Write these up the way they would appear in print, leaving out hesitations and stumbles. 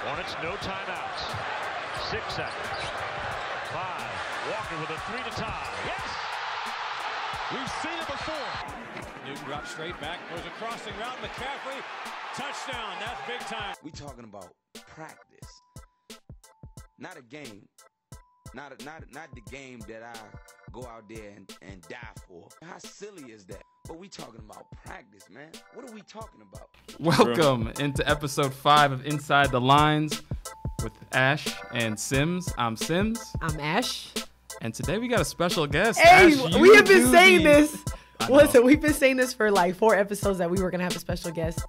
Hornets, no timeouts. 6 seconds. 5. Walker with a 3 to tie. Yes! We've seen it before. Newton drops straight back. There's a crossing route. McCaffrey. Touchdown. That's big time. We talking about practice. Not a game. Not the game that I go out there and die for. How silly is that? But we talking about practice, man. What are we talking about? Welcome into episode 5 of Inside the Lines with Ash and Sims. I'm Sims. I'm Ash. And today we got a special guest. Hey, Ash, we have been saying this. Listen, we've been saying this for like 4 episodes that we were going to have a special guest.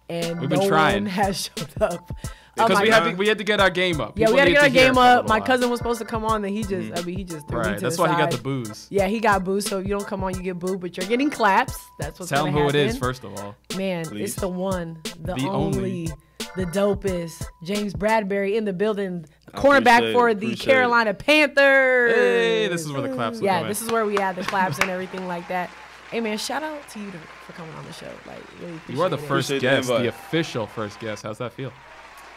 And we've no been trying. one has showed up. Because we had to get our game up. Yeah, People we had to get our game up. My while. cousin was supposed to come on, and he just, he just threw me Right, to that's the why he side. got the booze. Yeah, he got booze, so if you don't come on, you get booed, but you're getting claps. That's what's Tell going him to happen. who it is, first of all. Man, Please. it's the one, the only. the dopest, James Bradberry in the building, cornerback for the Carolina Panthers. Hey, this is where the claps are coming. This is where we add the claps and everything like that. Hey, man, shout out to you for coming on the show. Like, really appreciate You are the it. first guest, the official first guest. How's that feel?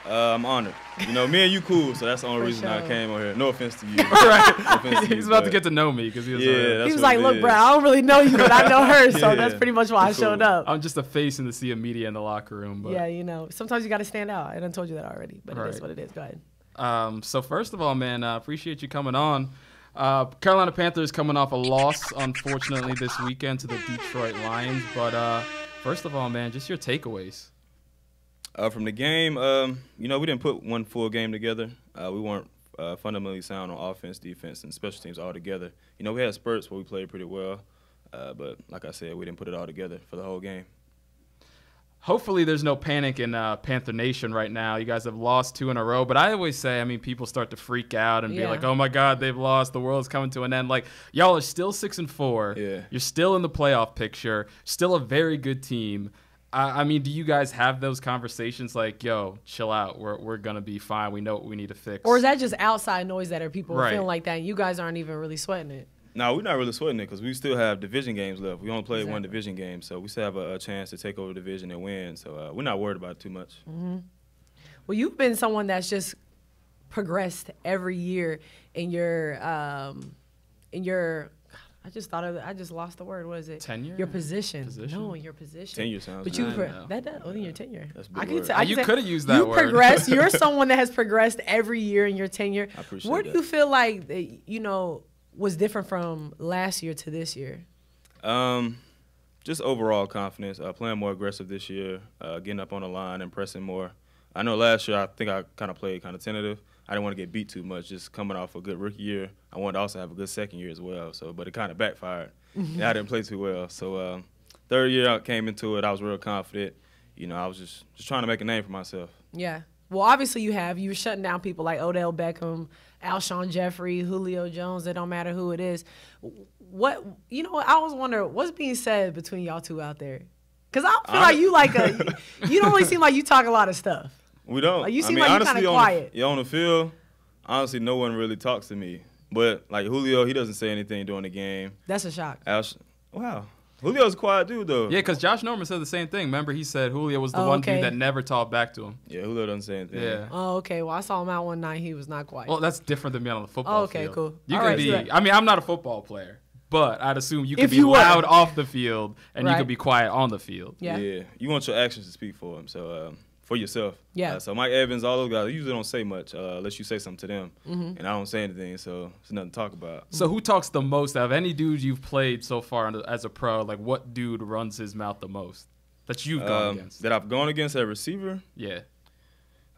I'm honored. You know, me and you cool, so that's the only For reason sure. I came on here. No offense to you. Right. No offense to He's you, about to but- get to know me because he was Yeah, He was what like, it look, is. bro, I don't really know you, but I know her, so Yeah. that's pretty much why I showed up. I'm just a face in the sea of media in the locker room. But. Yeah, you know, sometimes you got to stand out. I done told you that already, but it is Right. what it is. Go ahead. So first of all, man, appreciate you coming on. Carolina Panthers coming off a loss, unfortunately, this weekend to the Detroit Lions. But first of all, man, just your takeaways. From the game, you know, we didn't put one full game together. We weren't fundamentally sound on offense, defense, and special teams all together. You know, we had spurts where we played pretty well, but like I said, we didn't put it all together for the whole game. Hopefully there's no panic in Panther Nation right now. You guys have lost 2 in a row. But I always say, I mean, people start to freak out and be like, oh, my God, they've lost. The world's coming to an end. Like, y'all are still 6-4. Yeah. You're still in the playoff picture. Still a very good team. I mean, do you guys have those conversations like, yo, chill out. We're going to be fine. We know what we need to fix. Or is that just outside noise that are people Right. feeling like that and you guys aren't even really sweating it? No, we're not really sweating it because we still have division games left. We only played one Exactly. division game, so we still have a chance to take over the division and win. So we're not worried about it too much. Well, you've been someone that's just progressed every year in your I just lost the word. What is it? Tenure? Your position. Position? No, in your position. Tenure sounds But good. you I know. that does in your tenure. That's a big I could word. say, I You could say- coulda used that you word. progress. You're someone that has progressed every year in your tenure. I appreciate Where do that. you feel like you know was different from last year to this year? Just overall confidence, playing more aggressive this year, getting up on the line and pressing more. I know last year I think I kind of played kind of tentative. I didn't want to get beat too much, just coming off a good rookie year. I wanted to also have a good second year as well, but it kind of backfired. Yeah, I didn't play too well. So third year I came into it, I was real confident. You know, I was just trying to make a name for myself. Yeah. Well, obviously you have. You were shutting down people like Odell Beckham, Alshon Jeffrey, Julio Jones. It don't matter who it is. What I always wonder what's being said between y'all two out there. Because I feel like you don't really seem like you talk a lot of stuff. We don't. Like, you seem I mean, like you're honestly, kinda quiet. On the field, honestly, no one really talks to me. But, like, Julio, he doesn't say anything during the game. That's a shock. Wow. Julio's a quiet dude, though. Yeah, because Josh Norman said the same thing. Remember, he said Julio was the Oh, one okay. dude that never talked back to him. Yeah, Julio doesn't say anything. Yeah. Oh, okay. Well, I saw him out one night. He was not quiet. Well, that's different than being on the football Oh, okay, field. cool. You All can right, be. so that- I mean, I'm not a football player, but I'd assume you could If be you were. loud off the field and you Right. could be quiet on the field. Yeah. You want your actions to speak for him, so for yourself. Yeah. So Mike Evans, all those guys, they usually don't say much unless you say something to them. Mm-hmm. And I don't say anything, so there's nothing to talk about. So who talks the most out of any dude you've played so far as a pro? Like, what dude runs his mouth the most that you've gone against? That I've gone against a receiver? Yeah.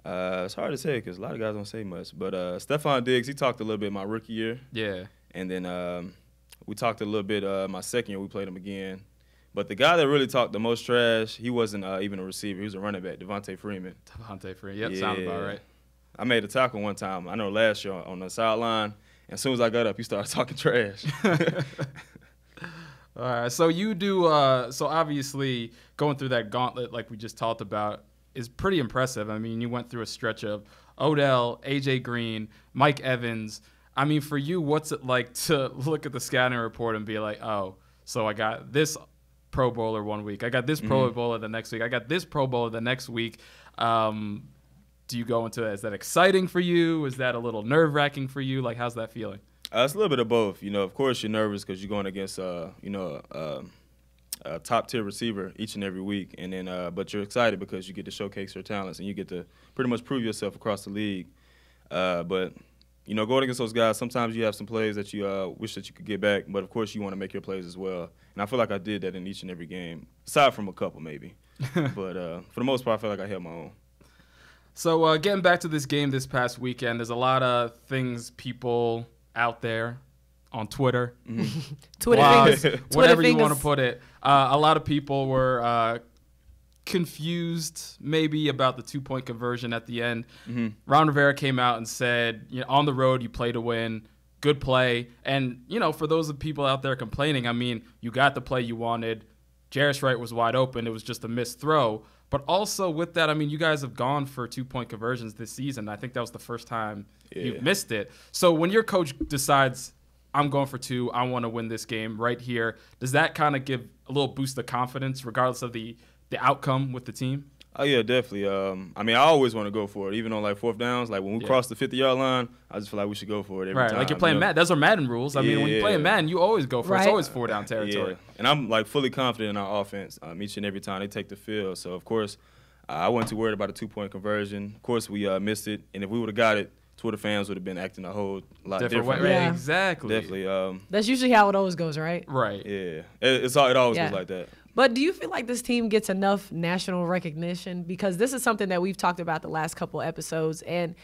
It's hard to say because a lot of guys don't say much. But Stephon Diggs, he talked a little bit my rookie year. Yeah. And then we talked a little bit my second year. We played him again. But the guy that really talked the most trash, he wasn't even a receiver. He was a running back, Devontae Freeman. Devontae Freeman. Yep, sounds about right. I made a tackle one time. I know last year on the sideline. And as soon as I got up, he started talking trash. All right. So you do. So obviously, going through that gauntlet like we just talked about is pretty impressive. I mean, you went through a stretch of Odell, AJ Green, Mike Evans. I mean, for you, what's it like to look at the scouting report and be like, oh, so I got this Pro Bowler one week. I got this Pro Bowler the next week. I got this Pro Bowler the next week. do you go into that? Is that exciting for you? Is that a little nerve-wracking for you? Like, how's that feeling? It's a little bit of both. Of course you're nervous because you're going against, a top-tier receiver each and every week. And then, but you're excited because you get to showcase your talents and you get to pretty much prove yourself across the league. But going against those guys, sometimes you have some plays that you wish that you could get back. But, of course, you want to make your plays as well. And I feel like I did that in each and every game, aside from a couple maybe. But for the most part, I feel like I held my own. So getting back to this game this past weekend, there's a lot of things people out there on Twitter, Twitter blogs, fingers. whatever you want to put it. A lot of people were confused maybe about the 2-point conversion at the end. Ron Rivera came out and said, on the road, you play to win. Good play. And, for those of people out there complaining, I mean, you got the play you wanted. Jarris Wright was wide open. It was just a missed throw. But also with that, I mean, you guys have gone for 2-point conversions this season. I think that was the first time you've missed it. So when your coach decides, I'm going for 2, I want to win this game right here, does that kind of give a little boost of confidence regardless of the outcome with the team? Oh, yeah, definitely. I mean, I always want to go for it, even on, 4th downs. Like, when we cross the 50-yard line, I just feel like we should go for it every time. Like you're playing Madden. Those are Madden rules. I mean, when you're playing Madden, you always go for it. It's always 4-down territory. Yeah. And I'm, fully confident in our offense each and every time they take the field. So, of course, I wasn't too worried about a 2-point conversion. Of course, we missed it. And if we would have got it, Twitter fans would have been acting a whole lot different. Way. Yeah. Exactly. Definitely. That's usually how it always goes, right? Right. Yeah. It always goes like that. But do you feel like this team gets enough national recognition? Because this is something that we've talked about the last couple episodes. And,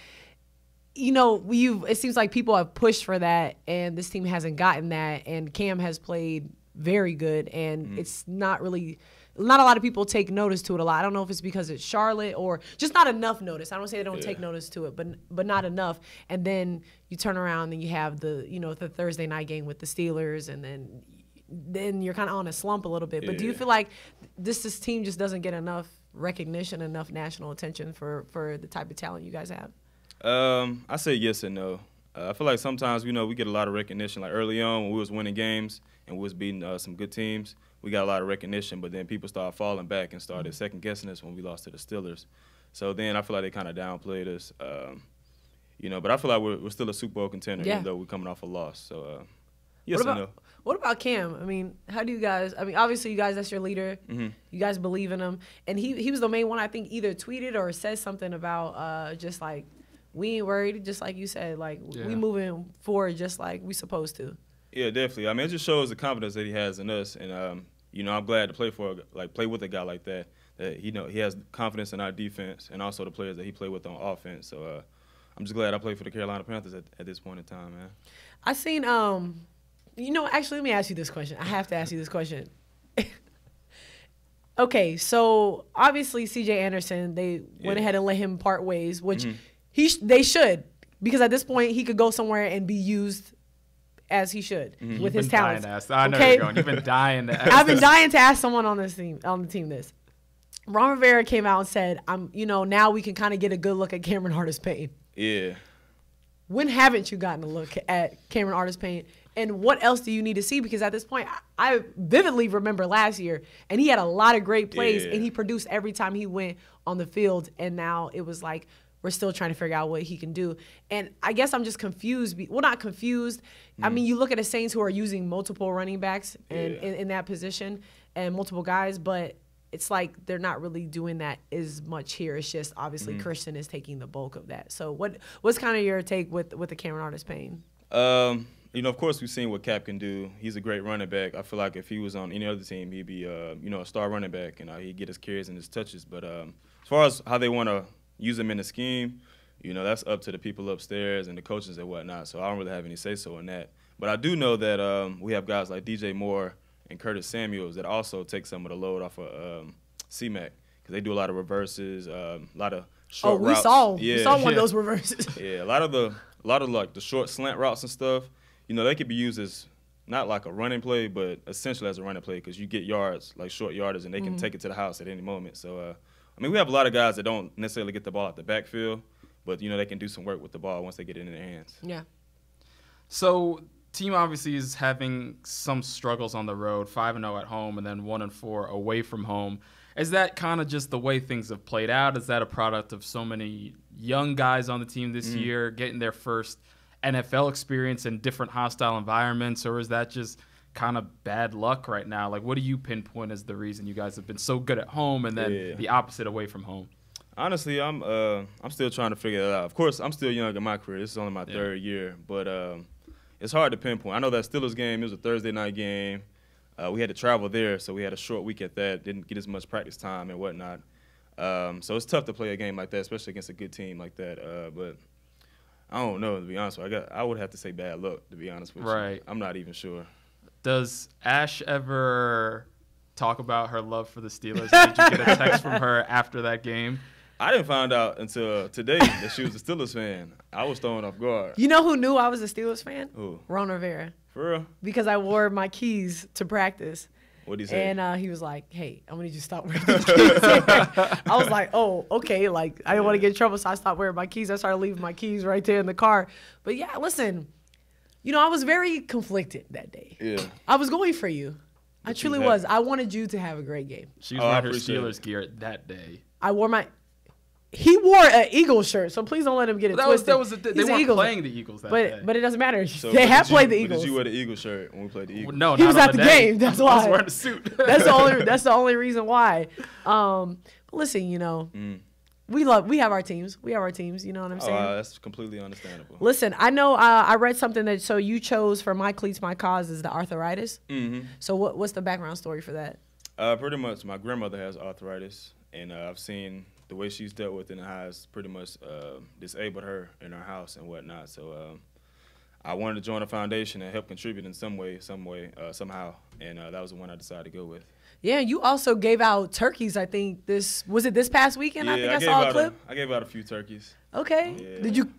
it seems like people have pushed for that, and this team hasn't gotten that. And Cam has played very good, and it's not a lot of people take notice to it a lot. I don't know if it's because it's Charlotte or just not enough notice. I don't say they don't take notice to it, but not enough. And then you turn around and you have the Thursday night game with the Steelers, and then you're kind of on a slump a little bit. But do you feel like this team just doesn't get enough recognition, enough national attention for the type of talent you guys have? I say yes and no. I feel like sometimes, we get a lot of recognition. Like early on when we was winning games and we was beating some good teams, we got a lot of recognition, but then people started falling back and started second-guessing us when we lost to the Steelers. So then I feel like they kind of downplayed us. But I feel like we're still a Super Bowl contender, even though we're coming off a loss. So yes and no. What about Cam? I mean, how do you guys – I mean, obviously you guys, that's your leader. You guys believe in him. And he was the main one, I think, either tweeted or said something about just like, we ain't worried, just like you said. Like, we moving forward just like we supposed to. Yeah, definitely. I mean, it just shows the confidence that he has in us. And, I'm glad to play with a guy like that, that he has confidence in our defense and also the players that he played with on offense. So I'm just glad I played for the Carolina Panthers at this point in time, man. I seen actually, let me ask you this question. I have to ask you this question. Okay, so obviously C.J. Anderson, they went ahead and let him part ways, which they should, because at this point he could go somewhere and be used as he should with his talents. I know you're going. You've been dying to ask. I've been dying to ask someone on the team this. Ron Rivera came out and said, now we can kind of get a good look at Cameron Artis-Payne. Yeah. When haven't you gotten a look at Cameron Artis-Payne? And what else do you need to see? Because at this point, I vividly remember last year, and he had a lot of great plays, and he produced every time he went on the field. And now it was like we're still trying to figure out what he can do. And I guess I'm just confused. Well, not confused. I mean, you look at the Saints who are using multiple running backs in that position and multiple guys, but it's like they're not really doing that as much here. It's just obviously Christian is taking the bulk of that. So what's kind of your take with the Cameron Artis-Payne? Of course, we've seen what Cap can do. He's a great running back. I feel like if he was on any other team, he'd be, a star running back, and he'd get his carries and his touches. But as far as how they want to use him in the scheme, that's up to the people upstairs and the coaches and whatnot. So I don't really have any say-so in that. But I do know that we have guys like DJ Moore and Curtis Samuels that also take some of the load off of C-Mac, because they do a lot of reverses, a lot of short routes. We saw one of those reverses. Yeah, a lot of the short slant routes and stuff. They could be used as not like a running play, but essentially as a running play, because you get yards, like short yarders, and they can take it to the house at any moment. So, we have a lot of guys that don't necessarily get the ball out the backfield, but, they can do some work with the ball once they get it in their hands. Yeah. So, team obviously is having some struggles on the road, 5-0 at home and then 1-4 away from home. Is that kind of just the way things have played out? Is that a product of so many young guys on the team this year getting their first NFL experience in different hostile environments, or is that just kind of bad luck right now? Like, what do you pinpoint as the reason you guys have been so good at home and then the opposite away from home? Honestly, I'm still trying to figure that out. Of course, I'm still young in my career. This is only my third year, but it's hard to pinpoint. I know that Steelers game, it was a Thursday night game. We had to travel there, so we had a short week at that. Didn't get as much practice time and whatnot. So it's tough to play a game like that, especially against a good team like that. But I don't know, to be honest with you. I would have to say bad luck, to be honest with you. I'm not even sure. Does Ash ever talk about her love for the Steelers? Did you get a text from her after that game? I didn't find out until today that she was a Steelers fan. I was thrown off guard. You know who knew I was a Steelers fan? Who? Ron Rivera. For real? Because I wore my keys to practice. What'd he say? And he was like, hey, I'm going to need you to stop wearing these keys. I was like, oh, okay. Like, I didn't want to get in trouble, so I stopped wearing my keys. I started leaving my keys right there in the car. But, yeah, listen, you know, I was very conflicted that day. Yeah. I was going for you. I truly was. I wanted you to have a great game. She was wearing her Steelers gear that day. I wore my – he wore an Eagles shirt, so please don't let him get it twisted. They weren't playing the Eagles that day. But it doesn't matter. So, they have played the Eagles. Did you wear the Eagles shirt when we played the Eagles? No, he was at the game. That's why. I was wearing a suit. That's the only reason why. But listen, you know, we have our teams. We have our teams. You know what I'm saying? That's completely understandable. Listen, I know I read something that so you chose for my cleats, my cause is the arthritis. Mm-hmm. So what's the background story for that? Pretty much, my grandmother has arthritis, and I've seen the way she's dealt with it and how it's pretty much disabled her in her house and whatnot. So I wanted to join a foundation and help contribute in some way, somehow, and that was the one I decided to go with. Yeah, you also gave out turkeys. I think this past weekend. Yeah, I think I saw a clip. I gave out a few turkeys. Okay. Yeah. Did you?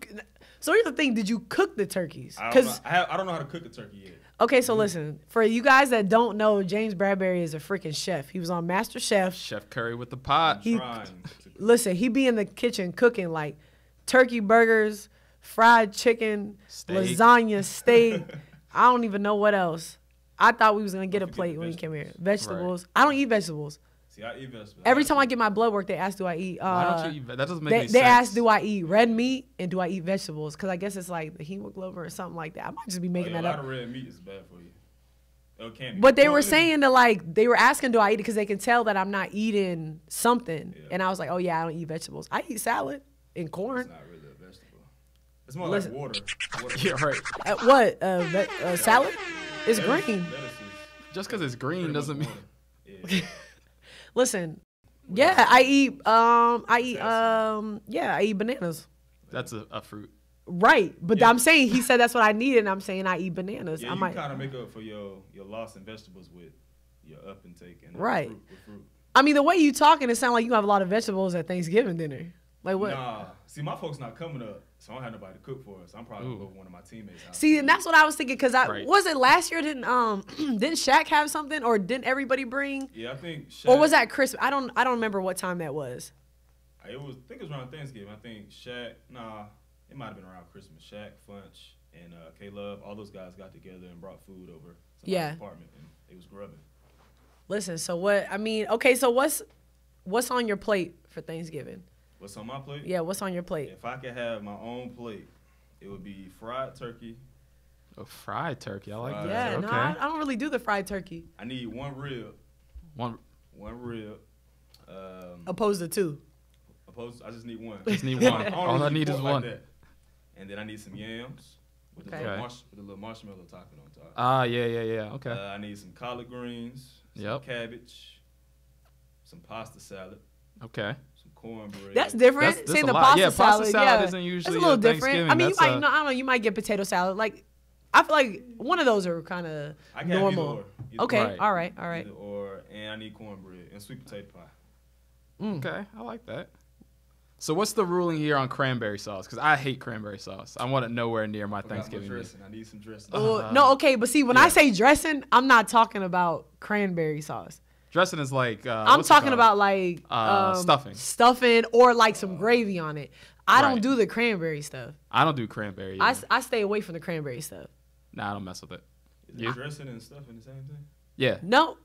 So here's the thing. Did you cook the turkeys? I don't know how to cook a turkey yet. Okay, so listen. For you guys that don't know, James Bradberry is a freaking chef. He was on Master Chef. Chef Curry with the pot. Listen, he be in the kitchen cooking like turkey burgers, fried chicken, lasagna, steak. I don't even know what else. I thought we was going to get a plate when he came here. Vegetables. Right. I don't eat vegetables. See, I eat vegetables. Every time I get my blood work, they ask, do I eat? Why don't you eat? That doesn't make any sense. They ask, do I eat red meat and do I eat vegetables? Because I guess it's like the hemoglobin or something like that. I might just be making that up. A lot of red meat is bad for you. It can be. But they were saying that, like, they were asking, do I eat it? Because they can tell that I'm not eating something. Yeah. And I was like, oh, yeah, I don't eat vegetables. I eat salad and corn. It's not really a vegetable. It's more like water. Yeah, right. What? Salad? It's green. Just because it's green doesn't mean. Yeah. Listen, yeah, I eat bananas. That's a fruit. Right, but I'm saying he said that's what I needed, and I'm saying I eat bananas. Yeah, you kind of make up for your loss in vegetables with your up intake and right. Fruit. I mean, the way you talking, it sounds like you have a lot of vegetables at Thanksgiving dinner. Like what? Nah, see, my folks not coming up, so I don't have nobody to cook for us. I'm probably gonna go to one of my teammates' house. See, and that's what I was thinking because was it last year? Didn't Shaq have something, or didn't everybody bring? Yeah, I think. Shaq, or was that Christmas? I don't remember what time that was. I think it was around Thanksgiving. I think Shaq. Nah. It might have been around Christmas. Shaq, Funch, and K-Love, all those guys got together and brought food over somebody's apartment, and it was grubbing. Listen, so what? I mean, okay, so what's on your plate for Thanksgiving? What's on my plate? Yeah, what's on your plate? If I could have my own plate, it would be fried turkey. Oh, fried turkey. I like that. Yeah, okay. No, I don't really do the fried turkey. I need one rib. One rib. Opposed to two. I just need one. Just need one. All I need is one. Like and then I need some yams with a little marshmallow topping on top. Ah, yeah. Okay. I need some collard greens, some cabbage, some pasta salad. Okay. Some cornbread. That's different. That's Saying the pasta salad. Salad isn't usually that's a little different. Thanksgiving. I mean, I don't know. You might get potato salad. Like, I feel like one of those are kind of normal. Okay. Right. All right. And I need cornbread and sweet potato pie. Okay, I like that. So what's the ruling here on cranberry sauce? Because I hate cranberry sauce. I want it nowhere near my Thanksgiving meal. I need some dressing. No, okay, but see, when I say dressing, I'm not talking about cranberry sauce. Dressing is like I'm talking about like stuffing or like some gravy on it. I don't do the cranberry stuff. I don't do cranberry either. I stay away from the cranberry stuff. Nah, I don't mess with it. Is dressing and stuffing the same thing? Yeah. No.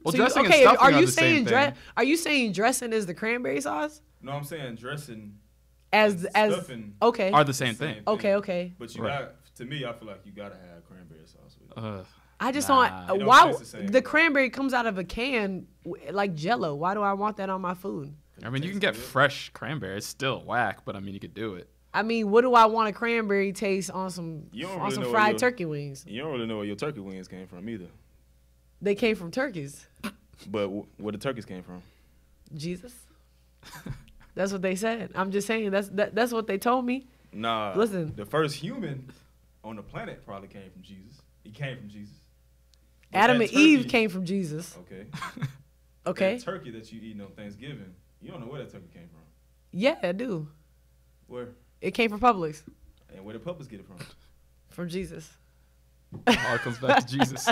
Well, So dressing and okay, stuffing are are you the saying same thing. are you saying dressing is the cranberry sauce? No, I'm saying dressing As stuffing okay. Are the same thing. Okay. But you Right. got, to me, I feel like you gotta have cranberry sauce with it. I just Nah. don't. It don't Why taste the same, the bro. cranberry comes out of a can like Jello? Why do I want that on my food? I mean, you can get fresh cranberry. It's still whack, but I mean, you could do it. I mean, what do I want a cranberry taste on some You don't on really some know fried what turkey wings? You don't really know where your turkey wings came from either. They came from turkeys. But where the turkeys came from? Jesus. That's what they said. I'm just saying that's what they told me. Nah. Listen. The first human on the planet probably came from Jesus. He came from Jesus. But Adam that and Eve turkey- came from Jesus. Okay. Okay. That turkey that you eating on Thanksgiving, you don't know where that turkey came from. Yeah, I do. Where? It came from Publix. And where did Publix get it from? From Jesus. All comes back to Jesus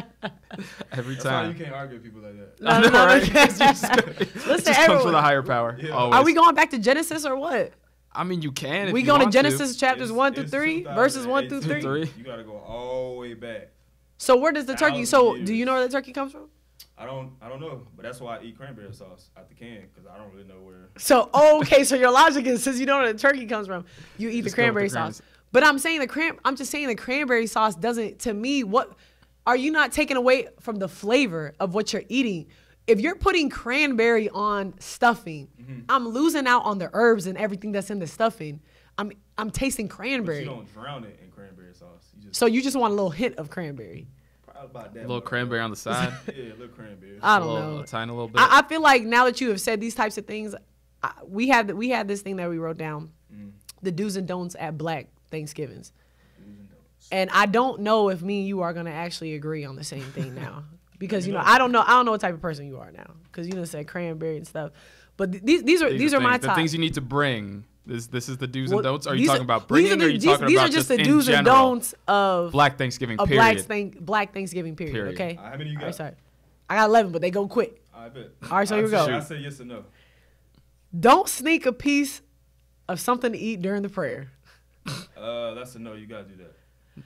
every That's why you time. can't argue with people like that. No, no, know, no, right? yes, yes. It Listen, just comes with everyone. a higher power. Yeah. Always. Are we going back to Genesis or what? I mean, you can. If We you going to want Genesis chapters It's- 1 through it's 3, verses 1 through 3. 2018. You gotta go all the way back. So where does the turkey? So 1,000 do you years. know where the turkey comes from? I don't know, but that's why I eat cranberry sauce out the can because I don't really know where. So okay, so your logic is since you know where the turkey comes from, you eat the Just go with cranberry the cranberry sauce. But I'm saying I'm just saying the cranberry sauce doesn't. To me, what are you not taking away from the flavor of what you're eating? If you're putting cranberry on stuffing, I'm losing out on the herbs and everything that's in the stuffing. I'm tasting But cranberry. you don't drown it in cranberry sauce. You just So you just want a little hint of cranberry. probably about that. a little much, cranberry bro. on the side. Yeah, a little cranberry. I a, don't little, know. a tiny little bit. I feel like now that you have said these types of things, we had this thing that we wrote down, the do's and don'ts at Black Thanksgivings. And I don't know if me and you are gonna actually agree on the same thing now, because you know I don't know what type of person you are now, because you done said cranberry and stuff. But these are my the top. things you need to bring. This is the do's and Well, don'ts. Are you these talking are- about these bringing, are or are you the- talking these about are just the in do's and general? don'ts of Black Thanksgiving a period. Black Thanksgiving period. Period. Okay. How many you All got? right, sorry. I got 11, but they go quick. I bet. All right, so here we go. I say yes or no. Don't sneak a piece of something to eat during the prayer. That's a no. You gotta do that.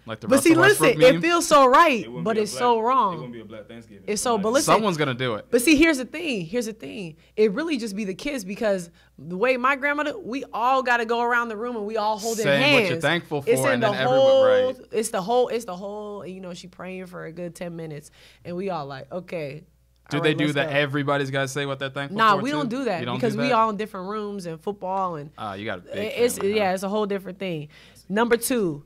Like the But see, Russell Westbrook listen, it meme? feels so right, It wouldn't but be a it's black- so It wrong. wouldn't be a Black Thanksgiving. It's so, but Somebody- listen, Someone's gonna do it. But see, here's the thing. It really just be the kids, because the way my grandmother, we all got to go around the room and we all hold their Saying hands. what you're thankful for, It's in and the then everyone- whole. right. It's the whole. You know, she praying for a good 10 minutes, and we all like, okay. Do all they right, do let's that? go. Everybody's got to say what they're thankful Nah, for. we too? don't do that You don't because do we that? all in different rooms and football and. You got a big It's family, huh? yeah, it's a whole different thing. Number 2,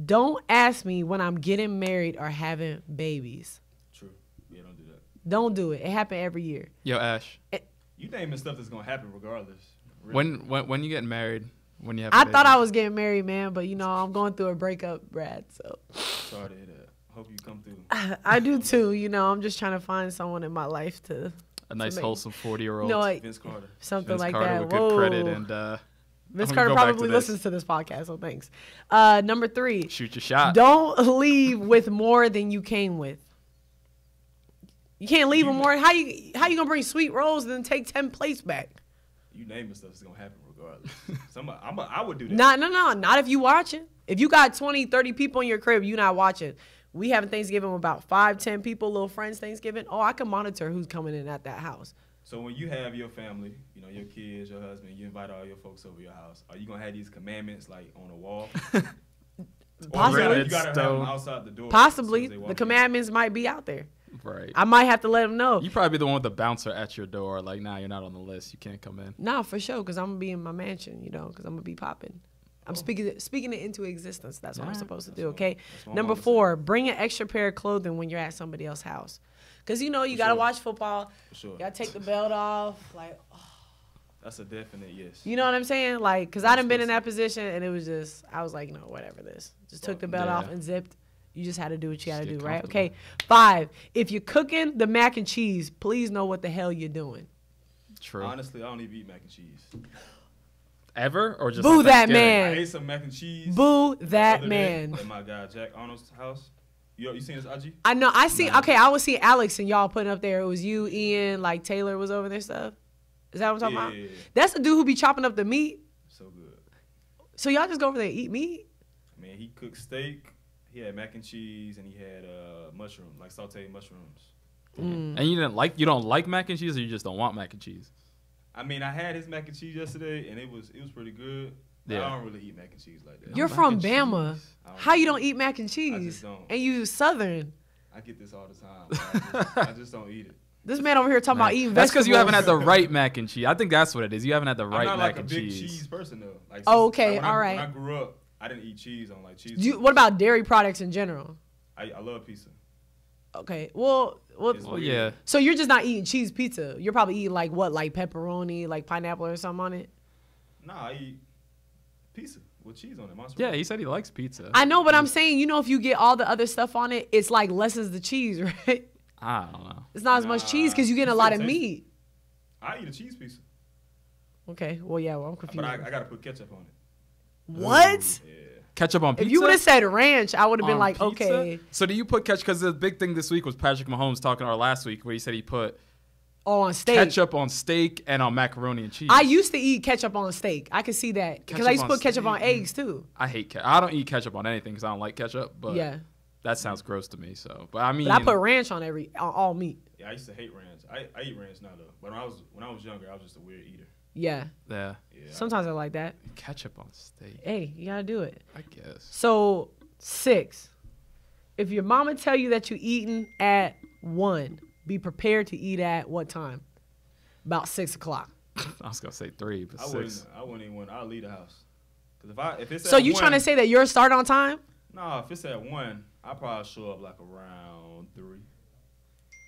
don't ask me when I'm getting married or having babies. True. Yeah, don't do that. Don't do it. It happens every year. Yo, Ash, You naming stuff that's gonna happen regardless. Really. when you getting married? When you have? I thought I was getting married, man, but you know I'm going through a breakup, Brad. So Sorry to hear that. Hope you come through. I do too. You know, I'm just trying to find someone in my life to a nice me. wholesome 40-year-old. know, like Vince Carter. something Vince like Carter that. with Whoa. good credit and Vince I'm gonna Carter go back to probably this. listens to this podcast, so thanks. Number 3, shoot your shot. don't leave with more than you came with. You can't leave with more. How you gonna bring sweet rolls and then take 10 plates back? You naming stuff that's gonna happen regardless. I would do that. Not if you watching. If you got 20, 30 people in your crib, you not watching. We having Thanksgiving with about 5, 10 people, little friends Thanksgiving. Oh, I can monitor who's coming in at that house. So when you have your family, you know, your kids, your husband, you invite all your folks over your house, are you gonna have these commandments like on a wall? Possibly. You gotta have Stone. them outside the door. Possibly. as soon as they walk The in. commandments might be out there. Right. I might have to let them know. You probably be the one with the bouncer at your door. Like, nah, you're not on the list. You can't come in. Nah, for sure, because I'm going to be in my mansion, you know, because I'm going to be popping. I'm speaking it into existence. That's what I'm supposed to do, okay? that's what Number I'm 4, bring an extra pair of clothing when you're at somebody else's house. Because, you know, you got to sure. watch football. For sure. You got to take the belt off. Like, That's a definite yes. you know what I'm saying? Like, because I done been in that position, and it was just, I was like, no, whatever this. Just took the belt Yeah. off and zipped. You just had to do what you got to Just do, get right? comfortable. Okay. 5, if you're cooking the mac and cheese, please know what the hell you're doing. True. Honestly, I don't even eat mac and cheese. Ever or just Boo on that Thanksgiving? I man. ate some mac and cheese. Boo the that other day man. At my guy Jack Arnold's house. You seen his IG? I know. I see. Okay, I was seeing Alex and y'all putting up there. It was you, Ian, like Taylor was over there. Stuff. Is that what I'm talking Yeah. about? That's the dude who be chopping up the meat. So good. So y'all just go over there and eat meat. Man, he cooked steak. He had mac and cheese, and he had mushroom, like sauteed mushrooms. And you don't like mac and cheese, or you just don't want mac and cheese? I mean, I had his mac and cheese yesterday, and it was pretty good. Yeah. I don't really eat mac and cheese like that. You're mac from and Bama. cheese. How you don't eat mac and I cheese? just don't. And you Southern. I get this all the time. I just don't eat it. This man over here talking about eating That's vegetables. because you haven't had the right mac and cheese. I think that's what it is. You haven't had the right I'm not mac like and a big cheese. cheese person though. Like, Oh, okay, when all I, right. When I grew up, I didn't eat cheese on like cheese. What about dairy products in general? I love pizza. Okay, well, It's Well, weird. yeah. so you're just not eating cheese pizza. You're probably eating like what, like pepperoni, like pineapple or something on it. Nah, I eat pizza with cheese on it. Mozzarella. Yeah, he said he likes pizza. I know, but I'm saying, if you get all the other stuff on it, it's like lessens the cheese, right? I don't know. It's not as much cheese because you're getting a lot of meat. I eat a cheese pizza, Okay, well, I'm confused. but I gotta put ketchup on it. What? Yeah. Ketchup on pizza? If you would have said ranch, I would have been On like, pizza? okay. So do you put ketchup? Because the big thing this week was Patrick Mahomes talking, or last week, where he said he put Oh, on steak. ketchup on steak and on macaroni and cheese. I used to eat ketchup on steak. I could see that because I used to Ketchup on put ketchup on steak? eggs too. I hate ketchup. I don't eat ketchup on anything because I don't like ketchup. But Yeah. that sounds gross to me. So, but I mean, But I put ranch on all meat. Yeah, I used to hate ranch. I eat ranch now though. But when I was younger, I was just a weird eater. Yeah. yeah, Yeah. Sometimes I like that. ketchup on steak. Hey, you gotta do it. I guess. So 6. If your mama tell you that you're eating at 1, be prepared to eat at what time? About 6 o'clock. I was gonna say 3, but I 6. wouldn't even want. I'll leave the house. Cause if it's So at you 1, trying to say that you're start on time? No, if it's at 1, I'll probably show up like around 3.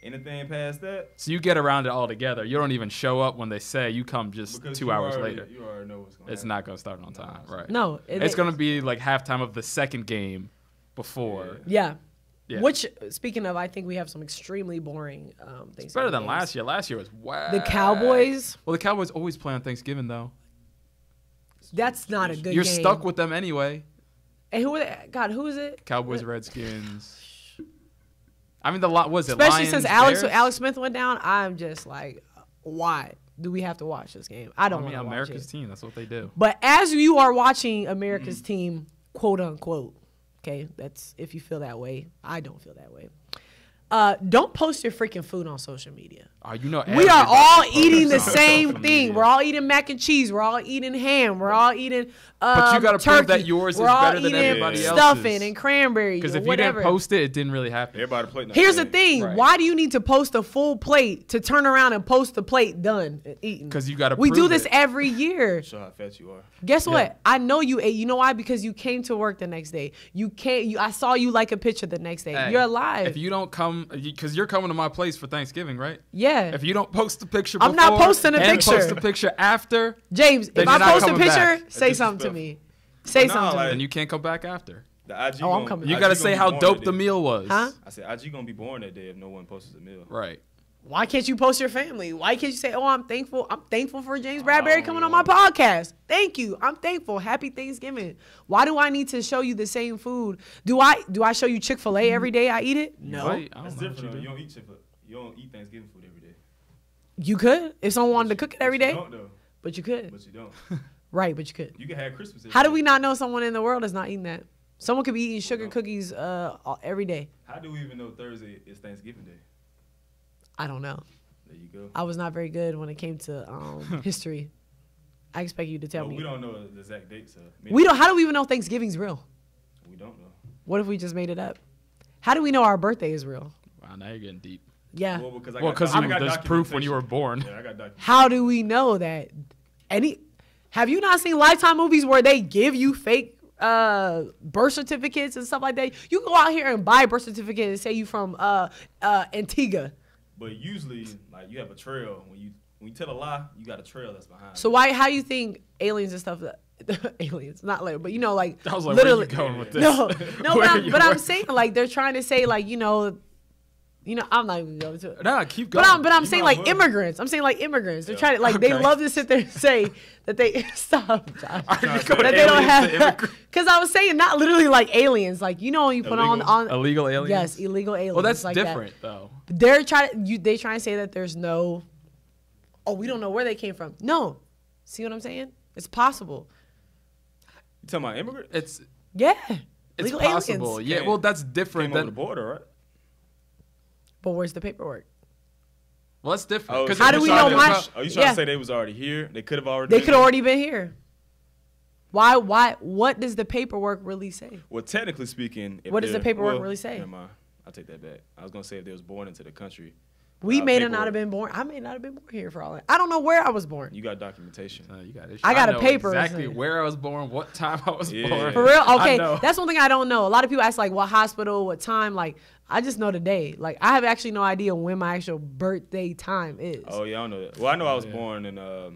Anything past that, So you get around it all together. You don't even show up when they say. You come just because 2 you hours already- later. you already know what's going. It's not gonna start on time, right? No. It's gonna be like halftime of the second game before. Yeah. Yeah. Which, speaking of, I think we have some extremely boring things. It's better than last year. Last year was wow. The Cowboys, Well, the Cowboys always play on Thanksgiving though. that's not a good You're game. stuck with them anyway. And who are they? God, who is it? Cowboys, Redskins. I mean, was it Especially Lions, since Bears? Alex Smith went down, I'm just like, why do we have to watch this game? I I don't mean, want to watch America's it. team. That's what they do. But as you are watching America's team, quote unquote, okay, that's if you feel that way. I don't feel that way. Don't post your freaking food on social media. You know, We are all everybody eating the posts on same social thing. media. We're all eating mac and cheese. We're all eating ham. We're all eating But you gotta turkey. prove that yours We're is all better than eating everybody else's. stuffing and cranberry Because or if you whatever. didn't post it, it didn't really happen. Everybody plate. Here's the thing. Right. Why do you need to post a full plate to turn around and post the plate done eaten? 'Cause you gotta We do prove this it. every year. Show how fat you are. Guess Yeah. what? I know you ate. You know why? Because you came to work the next day. I saw you like a picture the next day. Hey, You're alive. If you don't come, because you're coming to my place for Thanksgiving, right? Yeah. If you don't post the picture I'm before not posting a and picture. post the picture after, James, Then if you're I not post a coming picture, back. say That's something to disrespectful. me. Say Nah, something to like- me. then you can't come back after. The IG Oh, I'm gonna- coming. You IG got to gonna say be how born dope that the day. meal was. Huh? I said IG gonna be born that day if no one posts the meal. Right. Why can't you post your family? Why can't you say, "Oh, I'm thankful. I'm thankful for James Bradberry don't coming really on my want podcast. Thank you. I'm thankful. Happy Thanksgiving." Why do I need to show you the same food? Do I show you Chick-fil-A every day I eat it? No. Right. I That's don't know what different. Though. you You do. don't eat Chick-fil-A. You don't eat Thanksgiving food every day. You could if someone wanted to cook it every But day, you don't though. but you could. But you don't. Right, but you could. You can have Christmas. every How do day. we not know someone in the world is not eating that? Someone could be eating sugar cookies every day. How do we even know Thursday is Thanksgiving Day? I don't know. There you go. I was not very good when it came to history. I expect you to tell Well, me. we don't know the exact date, so We don't. How do we even know Thanksgiving's real? We don't know. What if we just made it up? How do we know our birthday is real? Wow, now you're getting deep. Yeah. Well, because Well, because I got there's proof when you were born. Yeah, I got documentation. How do we know that? Have you not seen Lifetime movies where they give you fake birth certificates and stuff like that? You go out here and buy a birth certificate and say you from Antigua. But usually, like you have a trail. When you tell a lie, you got a trail that's behind. So how you think aliens and stuff aliens, not later, but like I was like, literally where you going with this? No, Where but I'm you- saying like they're trying to say like I'm not even going to it. Nah, keep going. But I'm You saying might like as well. immigrants. I'm saying like immigrants. They're Yeah. trying to like they Okay. love to sit there and say that they stop. Josh. Are you That going That they don't aliens to have immigrant- because I was saying not literally like aliens. Like when you put Illegal. on illegal aliens? yes illegal aliens. Well, that's like different though. That. They're trying to say that there's no. Oh, we don't know where they came from. No, see what I'm saying? It's possible. You talking about immigrants? It's Yeah, it's illegal possible. aliens. Yeah, well, that's different Came over the than border, right? But where's the paperwork? Well, that's different. Oh, How do we know my? Are you trying to say they was already here? They could have already. They could have already been here. Why? What does the paperwork really say? Well, technically speaking, What does the paperwork really say? Never mind. I'll take that back. I was gonna say if they was born into the country. We may not have been born. I may not have been born here for all that. I don't know where I was born. You got documentation. You got I got a know paper. Exactly where I was born, what time I was born. For real? Okay, I know. that's one thing I don't know. A lot of people ask like what hospital, what time. Like I just know the day. Like I have actually no idea when my actual birthday time is. Oh yeah, I don't know that. Well, I know I was born in I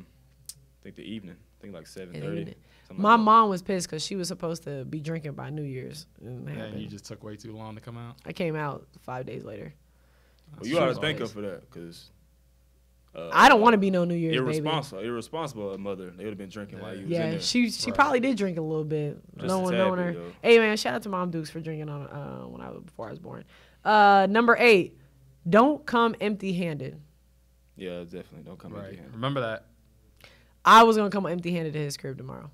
think the evening. I think like 7:30. My mom was pissed because she was supposed to be drinking by New Year's. And you just took way too long to come out. I came out 5 days later. Well, you ought to thank her for that, because I don't want to be no New Year's irresponsible mother. They would have been drinking while you was in there. she probably did drink a little bit. Just No a one tad knowing bit, her. though. Hey man, shout out to Mom Dukes for drinking on before I was born. Number 8, don't come empty-handed. Yeah, definitely. Don't come empty-handed. Remember that. I was gonna come empty-handed to his crib tomorrow,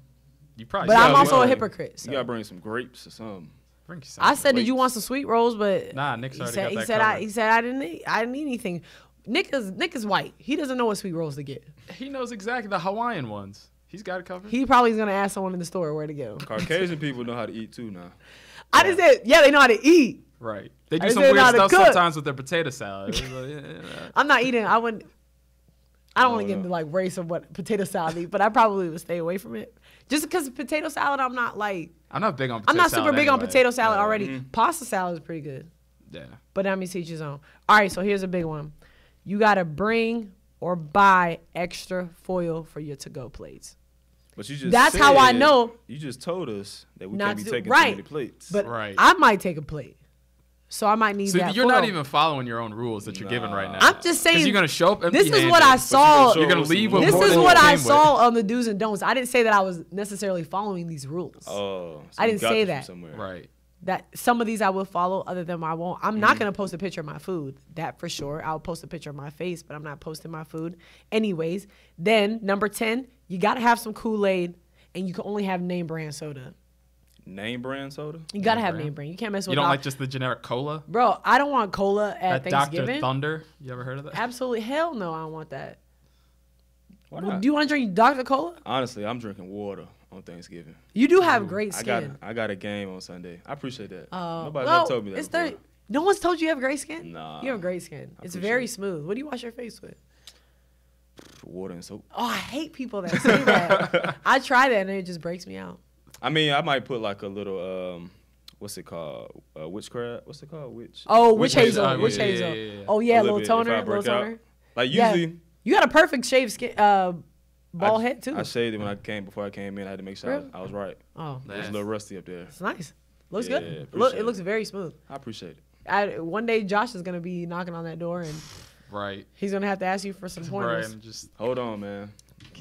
You probably. but I'm should. also a hypocrite. So. You gotta bring some grapes or something. Bring you I said, something. did you want some sweet rolls? But Nah, Nick's already got that he said I didn't need anything. Nick is white. He doesn't know what sweet rolls to get. He knows exactly the Hawaiian ones. He's got it covered. He probably is gonna ask someone in the store where to get them. Caucasian people know how to eat too now. I just said, yeah, they know how to eat. Right. They do I some said weird not to stuff cook. sometimes with their potato salad. I'm not eating. I don't want to get into like race of what potato salad eat, but I probably would stay away from it. Just because potato salad, I'm not big on potato salad. I'm not super big on anyway. potato salad already. Pasta salad is pretty good. Yeah. But that means each his own. All right, so here's a big one. You got to bring or buy extra foil for your to-go plates. But you just That's how I know. You just told us that we Not can't be to- taking right. too many plates. But Right. I might take a plate. So I might need So that you're foil. not even following your own rules that you're given right now. I'm just saying. Because you're gonna show up This empty-handed. is what I saw. You're gonna leave with This more is than what you I came saw with. on the do's and don'ts. I didn't say that I was necessarily following these rules. Oh, so I you didn't got say this from that. somewhere. Right. That some of these I will follow, other than I won't. I'm not gonna post a picture of my food. That for sure. I'll post a picture of my face, but I'm not posting my food. Anyways, then number 10, you gotta have some Kool-Aid, and you can only have name brand soda. Name brand soda? You gotta Name have brand. name brand. You can't mess with. You don't all- like just the generic cola? Bro, I don't want cola at That Dr. Thanksgiving. Thunder? You ever heard of that? Absolutely, hell no, I don't want that. Why not? Do you want to drink Dr. Cola? Honestly, I'm drinking water on Thanksgiving. You do have great skin. I got a game on Sunday. I appreciate that. Nobody Well, ever told me that it's before. no one's told you have great skin. Nah. You have great skin. It's appreciate very it. smooth. What do you wash your face with? Water and soap. Oh, I hate people that say that. I try that and it just breaks me out. I mean, I might put like a little what's it called? Witch crab? What's it called? Witch hazel. hazel. Witch Yeah, hazel. yeah, yeah. Oh yeah, A little little bit, toner. if I Little break out. toner. Like Yeah. usually, You got a perfect shaved skin, bald head too. I shaved it when I came. Before I came in, I had to make sure Really? I was right. Oh, It was a little rusty up there. it's nice. Looks Yeah, good. appreciate It looks it. very smooth. I appreciate it. One day Josh is gonna be knocking on that door and Right. he's gonna have to ask you for some Right. pointers. And just Hold on, man.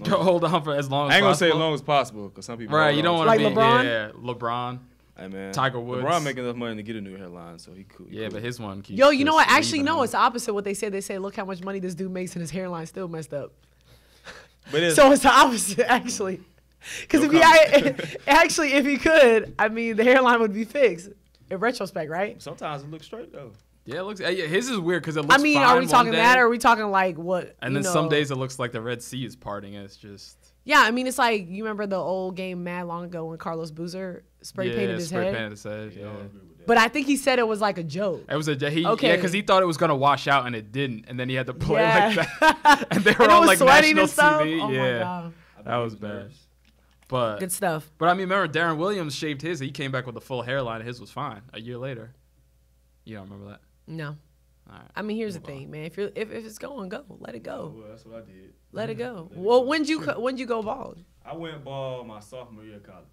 hold on for as long as I ain't gonna possible. say as long as possible because some people. Right. hold You don't on want to to Like be. LeBron? Yeah. LeBron. Hey man, Tiger Woods. LeBron making enough money to get a new hairline, so he cool. Yeah, but his one keeps. Yo, you know what? just Actually, leaving no. him. It's the opposite. What they say. They say, look how much money this dude makes, and his hairline still messed up. But it's, So it's the opposite, actually. Because No if he could, I mean, the hairline would be fixed in retrospect, right? sometimes it looks straight though. Yeah, it looks. Yeah, his is weird because it looks. I mean, fine are we one talking day, that, or are we talking like what? And you then some know? days it looks like the Red Sea is parting. And it's just. Yeah, I mean, it's like you remember the old game mad long ago when Carlos Boozer spray painted his head. Painted his head. Yeah. But I think he said it was like a joke. It was Okay. yeah, because he thought it was gonna wash out and it didn't, and then he had to play Yeah. like that, and they were And it on was like sweating national and stuff. TV. Oh my yeah, God. that was bad. But Good stuff. I mean, remember Darren Williams shaved his. He came back with a full hairline. His was fine a year later. You don't remember that? No. All right. I mean, here's the thing, man. If it's going, go. Let it go. Well, that's what I did. Let it go. Well, when'd you go bald? I went bald my sophomore year of college.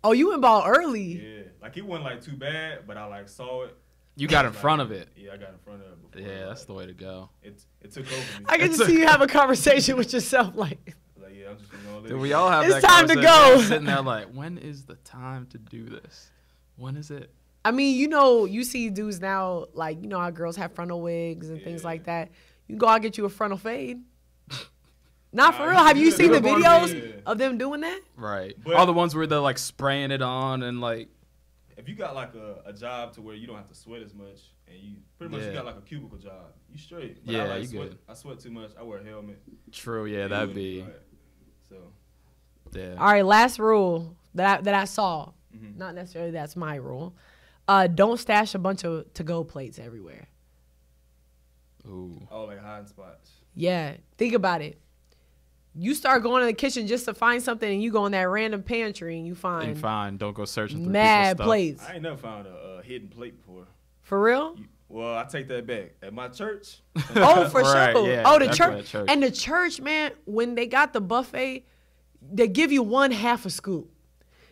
Oh, you went bald early. Yeah, like it wasn't like too bad, but I like saw it. You got in front of it. Yeah, I got in front of it. Before Yeah, it, that's the way to go. It took over me. I can just see you have a conversation with yourself, like. Like, yeah, I'm just gonna Dude, we all have It's that time to conversation, go. sitting there like, when is the time to do this? When is it? I mean, you see dudes now, like, you know how girls have frontal wigs and things like that. You can go out and get you a frontal fade. Not for Nah, real. Have you you seen the do it. videos Yeah. of them doing that? Right. But- All the ones where they're like spraying it on and like. If you got like a job to where you don't have to sweat as much and you pretty much you got like a cubicle job. You straight. But Yeah, I you good. I sweat too much. I wear a helmet. True. Yeah, that'd be. Right. So. Yeah. All right, last rule that I saw. Not necessarily that's my rule. Don't stash a bunch of to-go plates everywhere. Ooh. Oh, like hiding spots. Yeah, think about it. You start going to the kitchen just to find something, and you go in that random pantry and you find Don't go searching through mad people's plates. I ain't never found a hidden plate before. For real? Well, I take that back. At my church. Oh, for Right, sure. yeah, Oh, the definitely church. at church. And the church, man, when they got the buffet, they give you 1/2 a scoop.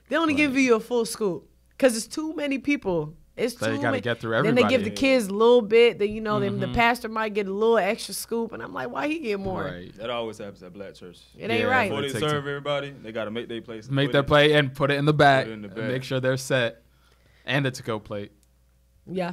They only give you a full scoop because it's too many people. It's So too you gotta many. get through Then they give everybody. the kids a little bit. Then then the pastor might get a little extra scoop, and I'm like, why he get more? Right. That always happens at black church. It ain't Yeah, right. Before they Take serve some- everybody, they got to make their place. Make their plate and put it in the back. Put it in the And back. make sure they're set. And the to-go plate Yeah,